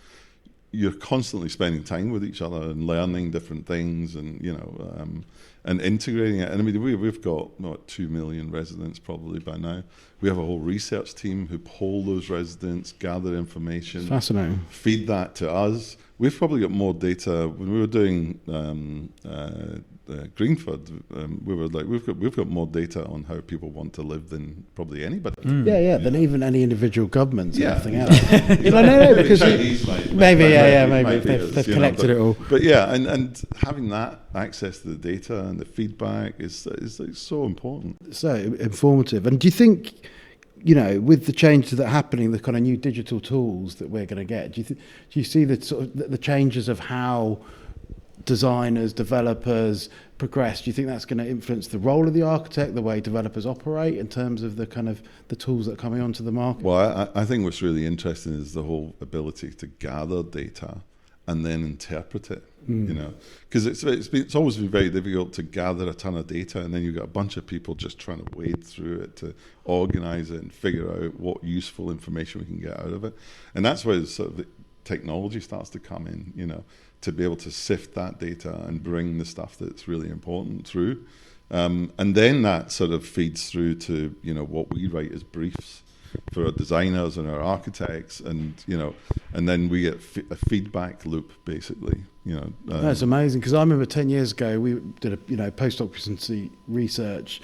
you're constantly spending time with each other and learning different things, and you know, and integrating it. And I mean, we've got 2 million residents probably by now. We have a whole research team who poll those residents, gather information, Fascinating, feed that to us. We've probably got more data. When we were doing Greenford, we were like, we've got more data on how people want to live than probably anybody. than even any individual governments and Yeah. everything else. No, because maybe they've you know, collected it all. But yeah, and having that access to the data and the feedback is like so important. So informative. And do you think, you know, with the changes that are happening, the kind of new digital tools that we're going to get, do you see the sort of the changes of how designers, developers progress? Do you think that's going to influence the role of the architect, the way developers operate in terms of the kind of the tools that are coming onto the market? Well, I think what's really interesting is the whole ability to gather data and then interpret it. You know, because it's always been very difficult to gather a ton of data, and then you've got a bunch of people just trying to wade through it to organize it and figure out what useful information we can get out of it. And that's where sort of the technology starts to come in, you know, to be able to sift that data and bring the stuff that's really important through. And then that sort of feeds through to, you know, what we write as briefs for our designers and our architects, and you know, and then we get a feedback loop, basically. You know, That's amazing, because I remember 10 years ago we did a post-occupancy research,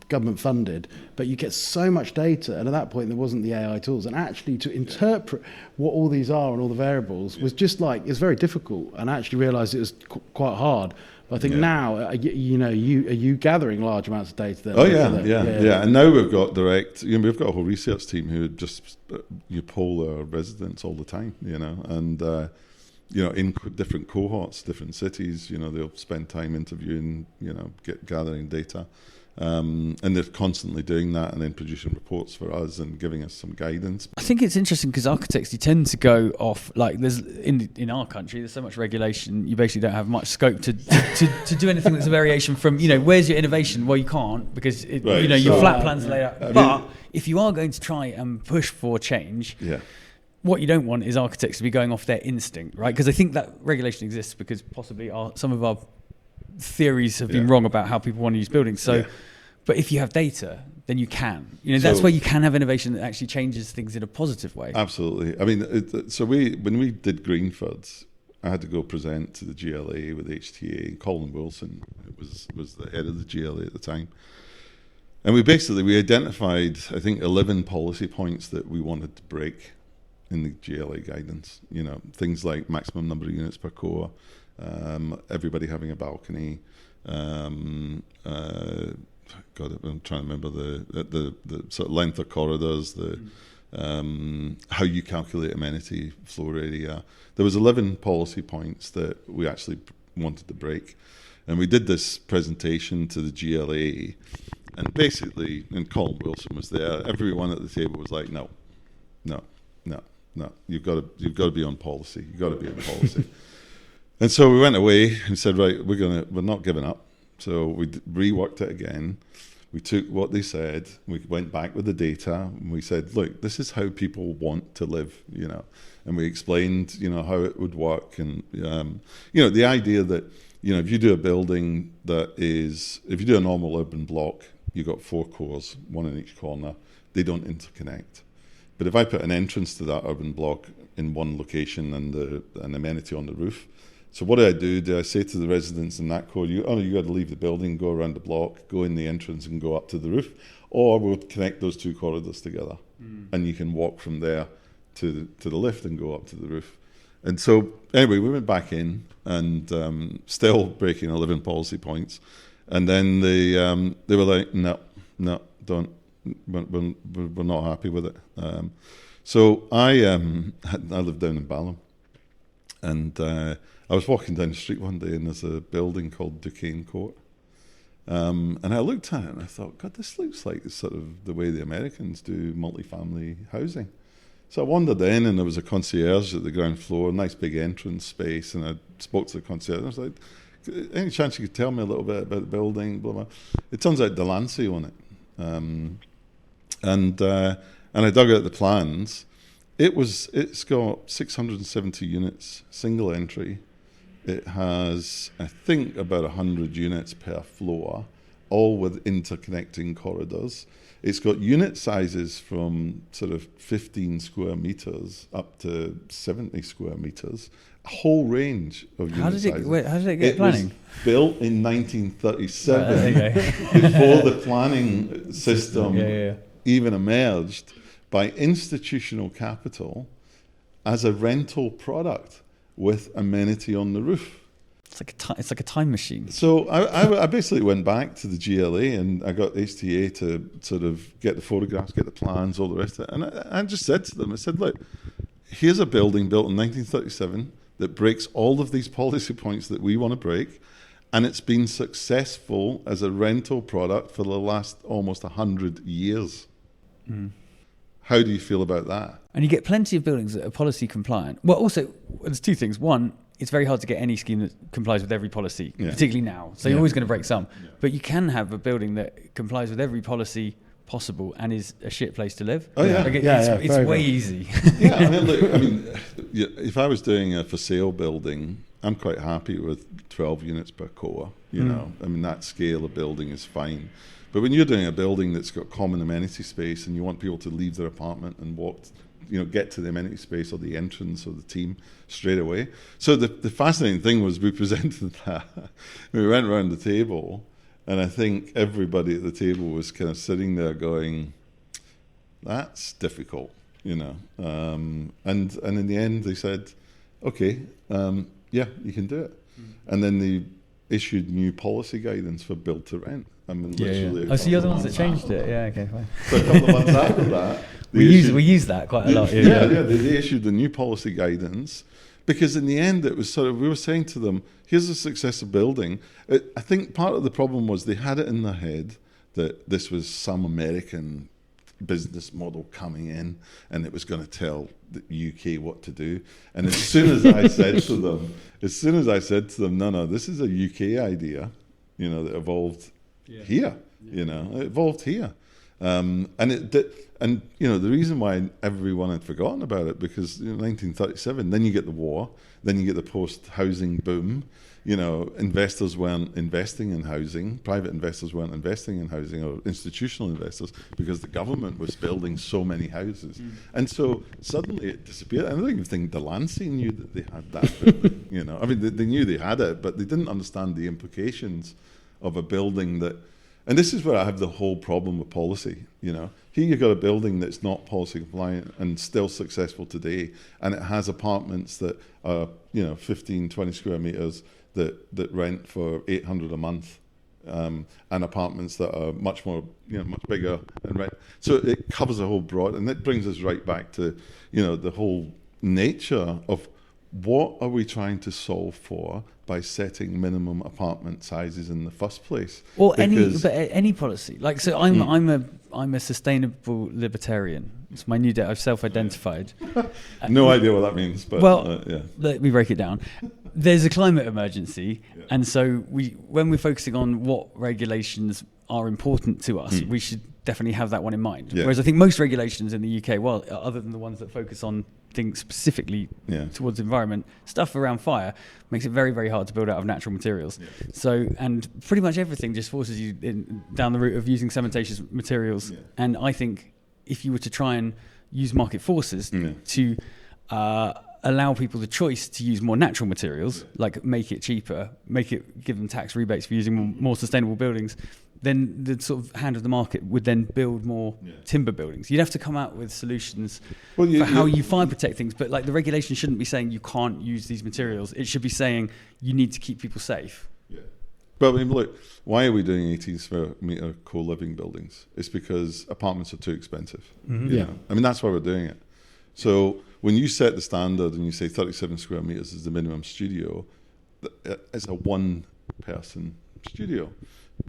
government funded, but you get so much data, and at that point there wasn't the AI tools, and actually to interpret what all these are and all the variables was just like, it's very difficult, and I actually realised it was quite hard. But I think now, you know, are you gathering large amounts of data then? Oh yeah. And now we've got we've got a whole research team who just poll our residents all the time, you know, and you know, in different cohorts, different cities, you know, they'll spend time interviewing, you know, gathering data. And they're constantly doing that and then producing reports for us and giving us some guidance. I think it's interesting because architects, you tend to go off, like there's in our country there's so much regulation, you basically don't have much scope to do anything that's a variation from, you know, where's your innovation? Well, you can't, because you know, your flat plans are laid out. But if you are going to try and push for change, what you don't want is architects to be going off their instinct, right? Because I think that regulation exists because possibly some of our theories have been wrong about how people want to use buildings. So, but if you have data, then you can. You know, that's where you can have innovation that actually changes things in a positive way. Absolutely. I mean, when we did Greenford, I had to go present to the GLA with HTA, and Colin Wilson was the head of the GLA at the time. And we identified, I think, 11 policy points that we wanted to break in the GLA guidance. You know, things like maximum number of units per core, everybody having a balcony. I'm trying to remember the sort of length of corridors, how you calculate amenity floor area. There was 11 policy points that we actually wanted to break, and we did this presentation to the GLA, and basically, and Colin Wilson was there. Everyone at the table was like, no, you've got to be on policy. You've got to be on policy. And so we went away and said, right, we're not giving up. So we reworked it again. We took what they said, we went back with the data, and we said, look, this is how people want to live, you know. And we explained, you know, how it would work, and you know, the idea that, you know, if you do a building if you do a normal urban block, you've got 4 cores, 1 in each corner. They don't interconnect. But if I put an entrance to that urban block in one location and an amenity on the roof, So what do I say to the residents in Ackroyd, you got to leave the building, go around the block, go in the entrance and go up to the roof, or we'll connect those two corridors together, and you can walk from there to the lift and go up to the roof. And so anyway, we went back in and still breaking 11 policy points, and then they were like, no, don't, we're not happy with it. So I lived down in Balham, and I was walking down the street one day, and there's a building called Duquesne Court. And I looked at it and I thought, God, this looks like sort of the way the Americans do multifamily housing. So I wandered in, and there was a concierge at the ground floor, a nice big entrance space, and I spoke to the concierge. And I was like, any chance you could tell me a little bit about the building? Blah, blah. It turns out Delancey on it. And I dug out the plans. It's got 670 units, single entry. It has, I think, about 100 units per floor, all with interconnecting corridors. It's got unit sizes from sort of 15 square meters up to 70 square meters, a whole range of unit sizes. How did it get planning? It was built in 1937, before the planning system even emerged, by institutional capital as a rental product with amenity on the roof. It's like a time machine. So I basically went back to the GLA, and I got HTA to sort of get the photographs, get the plans, all the rest of it. And I just said to them, I said, look, here's a building built in 1937 that breaks all of these policy points that we want to break, and it's been successful as a rental product for the last almost 100 years. How do you feel about that? And you get plenty of buildings that are policy compliant. Well, also, there's two things. One, it's very hard to get any scheme that complies with every policy, particularly now. So you're always going to break some. Yeah. But you can have a building that complies with every policy possible and is a shit place to live. Oh, yeah. Like it's way easy. Yeah, I mean, if I was doing a for sale building, I'm quite happy with 12 units per core. You know, I mean, that scale of building is fine. But when you're doing a building that's got common amenity space, and you want people to leave their apartment and walk, get to the amenity space or the entrance or the team straight away. So the fascinating thing was we presented that. We went around the table, and I think everybody at the table was kind of sitting there going, that's difficult, And in the end, they said, okay, yeah, you can do it. And then they issued new policy guidance for build to rent. I mean, literally. Oh, so you're the ones that changed it. Yeah, okay, fine. So a couple of months after that, we use that quite a lot. They issued the new policy guidance, because in the end it was sort of, we were saying to them, here's a successful building. I think part of the problem was they had it in their head that this was some American business model coming in, and it was going to tell the UK what to do. And as soon as I said to them, no, this is a UK idea, that evolved here, it evolved here. And the reason why everyone had forgotten about it, because 1937, then you get the war, then you get the post-housing boom. Investors weren't investing in housing, private investors weren't investing in housing, or institutional investors, because the government was building so many houses. And so suddenly it disappeared. I don't even think Delancey knew that they had that building, I mean, they knew they had it, but they didn't understand the implications of a building that. And this is where I have the whole problem with policy. Here you've got a building that's not policy compliant and still successful today, and it has apartments that are 15, 20 square meters that rent for $800 a month, and apartments that are much more much bigger and rent. So it covers a whole broad, and that brings us right back to the whole nature of what are we trying to solve for by setting minimum apartment sizes in the first place? Or any policy. Like, so I'm a sustainable libertarian. It's my new day. I've self-identified. No idea what that means, but let me break it down. There's a climate emergency, and so when we're focusing on what regulations are important to us, we should definitely have that one in mind. Yeah. Whereas I think most regulations in the UK, well, other than the ones that focus on things specifically towards environment, stuff around fire makes it very, very hard to build out of natural materials. Yeah. So, and pretty much everything just forces you down the route of using cementatious materials. Yeah. And I think if you were to try and use market forces to allow people the choice to use more natural materials, like make it cheaper, give them tax rebates for using more sustainable buildings, then the sort of hand of the market would then build more timber buildings. You'd have to come out with solutions for how you fire protect things, but like the regulation shouldn't be saying you can't use these materials. It should be saying you need to keep people safe. Yeah. But I mean, look, why are we doing 18 square metre co-living buildings? It's because apartments are too expensive. Mm-hmm. You know? I mean, that's why we're doing it. So when you set the standard and you say 37 square metres is the minimum studio, it's a one-person studio.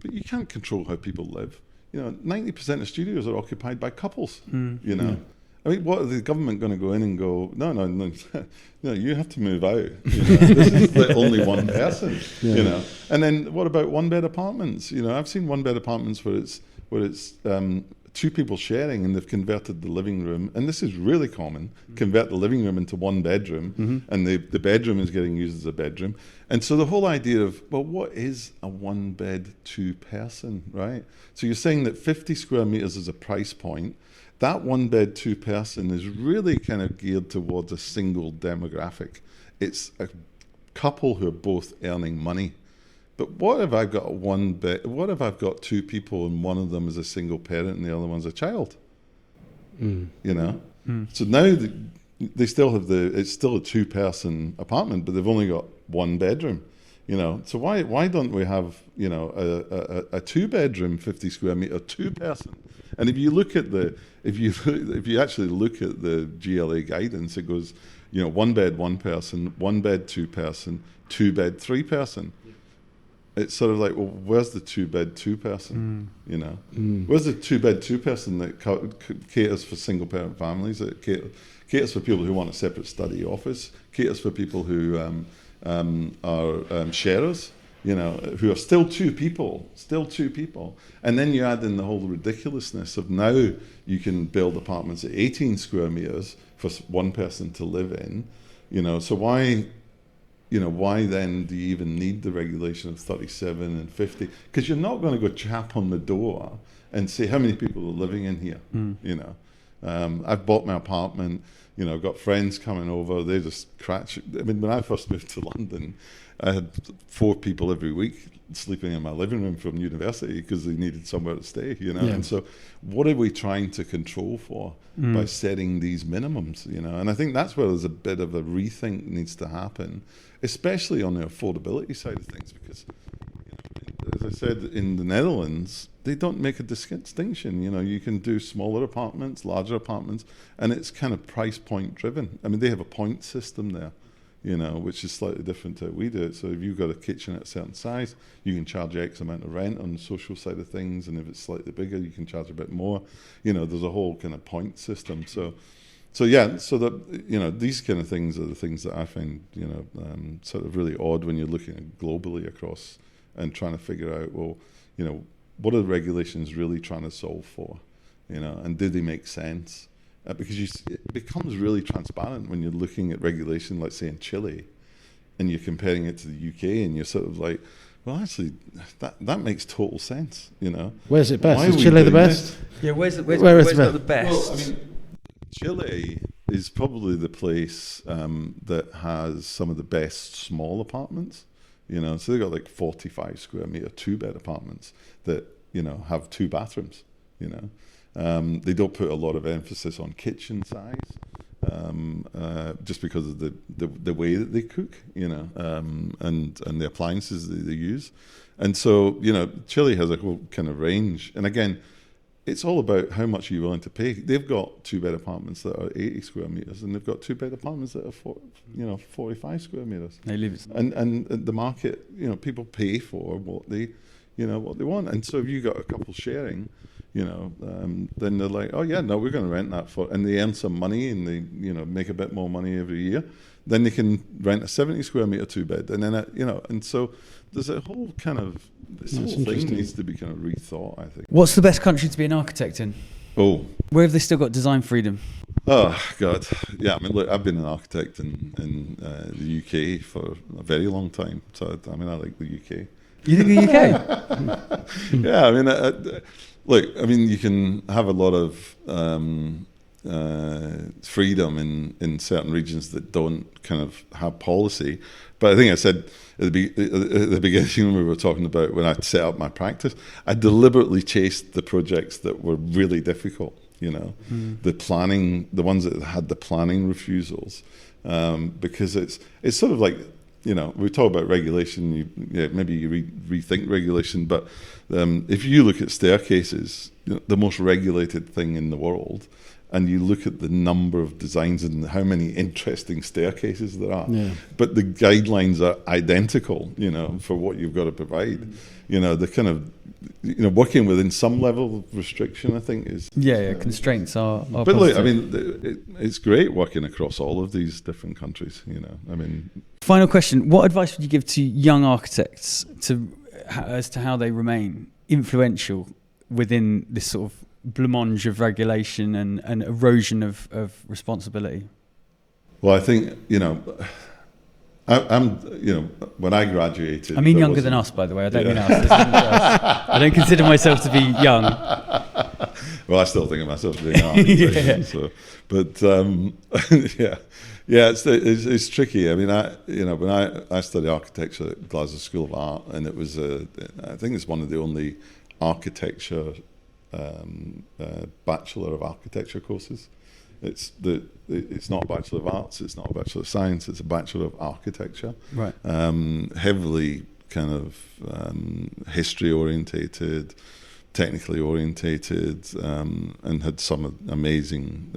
But you can't control how people live. You know, 90% of studios are occupied by couples. You know, I mean, what are the government going to go in and go? No, no, you have to move out. You know? This is the only one person. You know, and then what about one-bed apartments? You know, I've seen one-bed apartments where it's two people sharing, and they've converted the living room, and this is really common, convert the living room into one bedroom, and the bedroom is getting used as a bedroom. And so the whole idea of, well, what is a one bed, two person, right? So you're saying that 50 square meters is a price point. That one bed, two person is really kind of geared towards a single demographic. It's a couple who are both earning money. But what if I've got one bed? What if I've got two people and one of them is a single parent and the other one's a child? You know. So now they still have it's still a two-person apartment, but they've only got one bedroom. You know. So why don't we have, you know, a two-bedroom 50 square meter two-person? And if you look at if you actually look at the GLA guidance, it goes, you know, one bed one person, one bed two person, two bed three person. It's sort of like, well, where's the two-bed two-person? You know, where's the two-bed two-person that caters for single-parent families? That caters for people who want a separate study office. Caters for people who are sharers. You know, who are still two people. And then you add in the whole ridiculousness of now you can build apartments at 18 square meters for one person to live in. You know, so why then do you even need the regulation of 37 and 50? Because you're not going to go tap on the door and say how many people are living in here. You know, I've bought my apartment. You know, I've got friends coming over. They just crash. I mean, when I first moved to London, I had 4 people every week sleeping in my living room from university because they needed somewhere to stay. You know, and so what are we trying to control for by setting these minimums? You know, and I think that's where there's a bit of a rethink needs to happen, especially on the affordability side of things, because, you know, as I said, in the Netherlands, they don't make a distinction. You know, you can do smaller apartments, larger apartments, and it's kind of price point driven. I mean, they have a point system there, you know, which is slightly different to how we do it. So if you've got a kitchen at a certain size, you can charge X amount of rent on the social side of things, and if it's slightly bigger, you can charge a bit more. You know, there's a whole kind of point system. So that, you know, these kind of things are the things that I find, you know, sort of really odd when you're looking at globally across and trying to figure out, well, you know, what are the regulations really trying to solve for, you know, and do they make sense? Because it becomes really transparent when you're looking at regulation, let's say in Chile, and you're comparing it to the UK, and you're sort of like, well, actually, that makes total sense, you know. Where's it best? Is Chile the best? Yeah, where's where the best? Well, I mean, Chile is probably the place that has some of the best small apartments, you know. So they've got like 45 square meter 2-bed apartments that, you know, have 2 bathrooms, you know. They don't put a lot of emphasis on kitchen size, just because of the way that they cook, you know, and the appliances that they use. And so, you know, Chile has a whole kind of range. And again, it's all about how much you're willing to pay. They've got 2-bed apartments that are 80 square meters, and they've got 2-bed apartments that are 45 square meters. They live it. And the market, you know, people pay for what they want. And so if you got a couple sharing, you know, then they're like, oh yeah, no, we're going to rent that for, and they earn some money, and they, you know, make a bit more money every year. Then they can rent a 70 square meter 2-bed, and then you know, and so there's a whole kind of, this whole thing needs to be kind of rethought, I think. What's the best country to be an architect in? Oh, where have they still got design freedom? Oh God, yeah. I mean, look, I've been an architect in the UK for a very long time, so I mean, I like the UK. You think the UK? Yeah, I mean, look, I mean, you can have a lot of freedom in certain regions that don't kind of have policy. But I think I said at the beginning when we were talking about when I set up my practice, I deliberately chased the projects that were really difficult. The planning, the ones that had the planning refusals, because it's sort of like, we talk about regulation. Maybe you rethink regulation, but if you look at staircases, the most regulated thing in the world, and you look at the number of designs and how many interesting staircases there are, but the guidelines are identical, for what you've got to provide. The kind of, working within some level of restriction, I think is... constraints are but positive. look, I mean, it's great working across all of these different countries, Final question. What advice would you give to young architects as to how they remain influential within this sort of blancmange of regulation and erosion of responsibility? Well, I think, I'm when I graduated... I mean younger than us, by the way. I don't mean us. I don't consider myself to be young. Well, I still think of myself as being architect. So, but it's tricky. I mean, when I studied architecture at Glasgow School of Art, and it was I think it's one of the only architecture Bachelor of Architecture courses. It's not a Bachelor of Arts, it's not a Bachelor of Science, it's a Bachelor of Architecture. Right. Heavily kind of history orientated, technically orientated, and had some amazing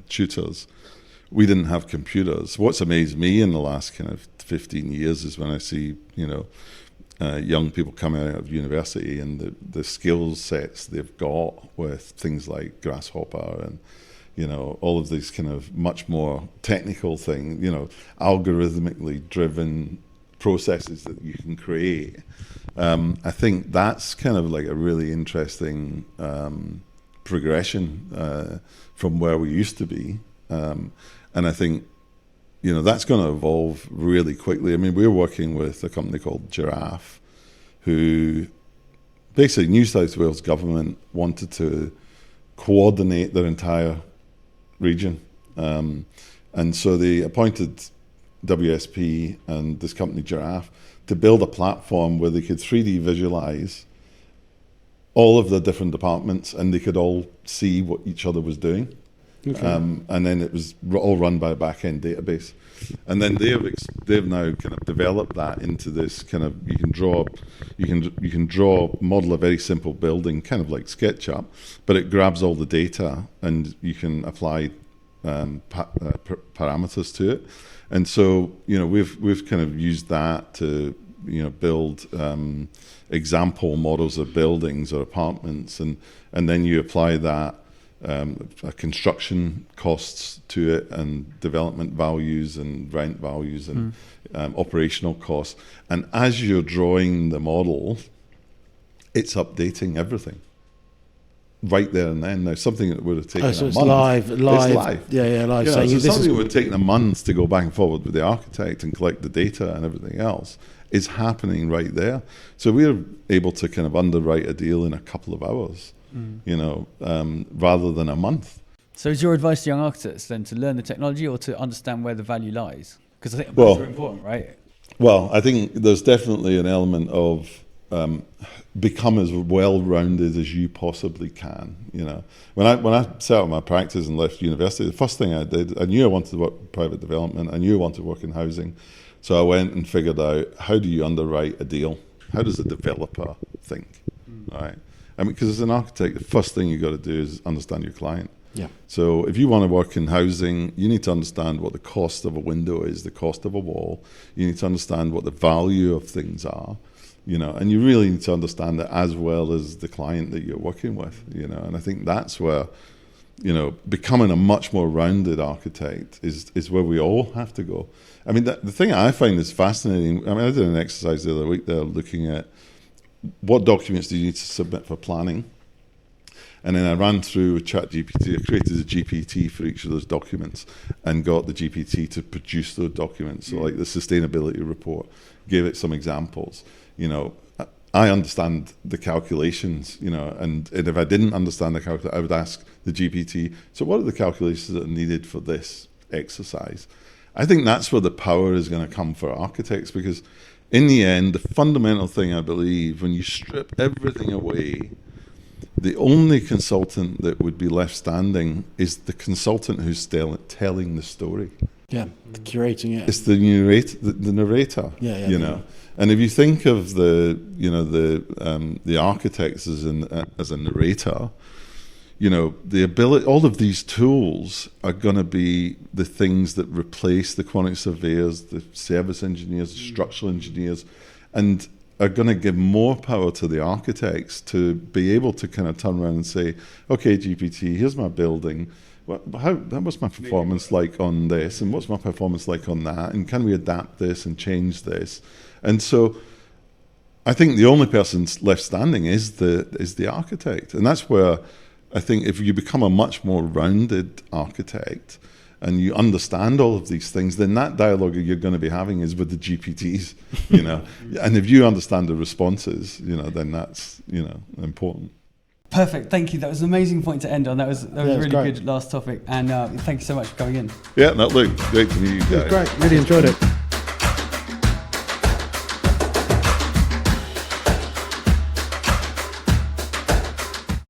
tutors. We didn't have computers. What's amazed me in the last kind of 15 years is when I see, young people coming out of university and the skill sets they've got with things like Grasshopper and, all of these kind of much more technical things, algorithmically driven processes that you can create. I think that's kind of like a really interesting progression from where we used to be. And I think, that's going to evolve really quickly. I mean, we're working with a company called Giraffe, who basically New South Wales government wanted to coordinate their entire region. And so they appointed WSP and this company Giraffe to build a platform where they could 3D visualize all of the different departments and they could all see what each other was doing. Okay. And then it was all run by a back-end database. And then they've now kind of developed that into this kind of, you can model a very simple building, kind of like SketchUp, but it grabs all the data and you can apply parameters to it. And so, we've kind of used that to, build example models of buildings or apartments, and then you apply that construction costs to it, and development values and rent values and operational costs. And as you're drawing the model, it's updating everything right there and then. Now, something that would have taken a month. Live. It's live. Yeah, live. So something that would have taken a month to go back and forward with the architect and collect the data and everything else is happening right there. So we're able to kind of underwrite a deal in a couple of hours. Rather than a month. So is your advice to young architects then to learn the technology or to understand where the value lies? Because I think both are important, right? Well, I think there's definitely an element of become as well-rounded as you possibly can. When I set up my practice and left university, the first thing I did, I knew I wanted to work in private development. I knew I wanted to work in housing. So I went and figured out, how do you underwrite a deal? How does a developer think? All right. I mean, because as an architect, the first thing you got to do is understand your client. Yeah. So if you want to work in housing, you need to understand what the cost of a window is, the cost of a wall. You need to understand what the value of things are, and you really need to understand it as well as the client that you're working with, And I think that's where, becoming a much more rounded architect is where we all have to go. I mean, the thing I find is fascinating. I mean, I did an exercise the other week there looking at what documents do you need to submit for planning? And then I ran through ChatGPT. I created a GPT for each of those documents and got the GPT to produce those documents. So like the sustainability report, gave it some examples. I understand the calculations, and if I didn't understand the calculation, I would ask the GPT, so what are the calculations that are needed for this exercise? I think that's where the power is going to come for architects, because in the end, the fundamental thing I believe, when you strip everything away, the only consultant that would be left standing is the consultant who's telling the story. Yeah, curating it. It's the narrator. Yeah. And if you think of the architects as a narrator, the ability, all of these tools are going to be the things that replace the quantity surveyors, the service engineers, the structural engineers, and are going to give more power to the architects to be able to kind of turn around and say, okay, GPT, here's my building. What's my performance like on this, and what's my performance like on that, and can we adapt this and change this? And so I think the only person left standing is the architect. And that's where I think if you become a much more rounded architect and you understand all of these things, then that dialogue you're going to be having is with the GPTs, And if you understand the responses, then that's, important. Perfect. Thank you. That was an amazing point to end on. That was a really great. good last topic. And thank you so much for coming in. Yeah, look, great to meet you guys. It was great. Really enjoyed it.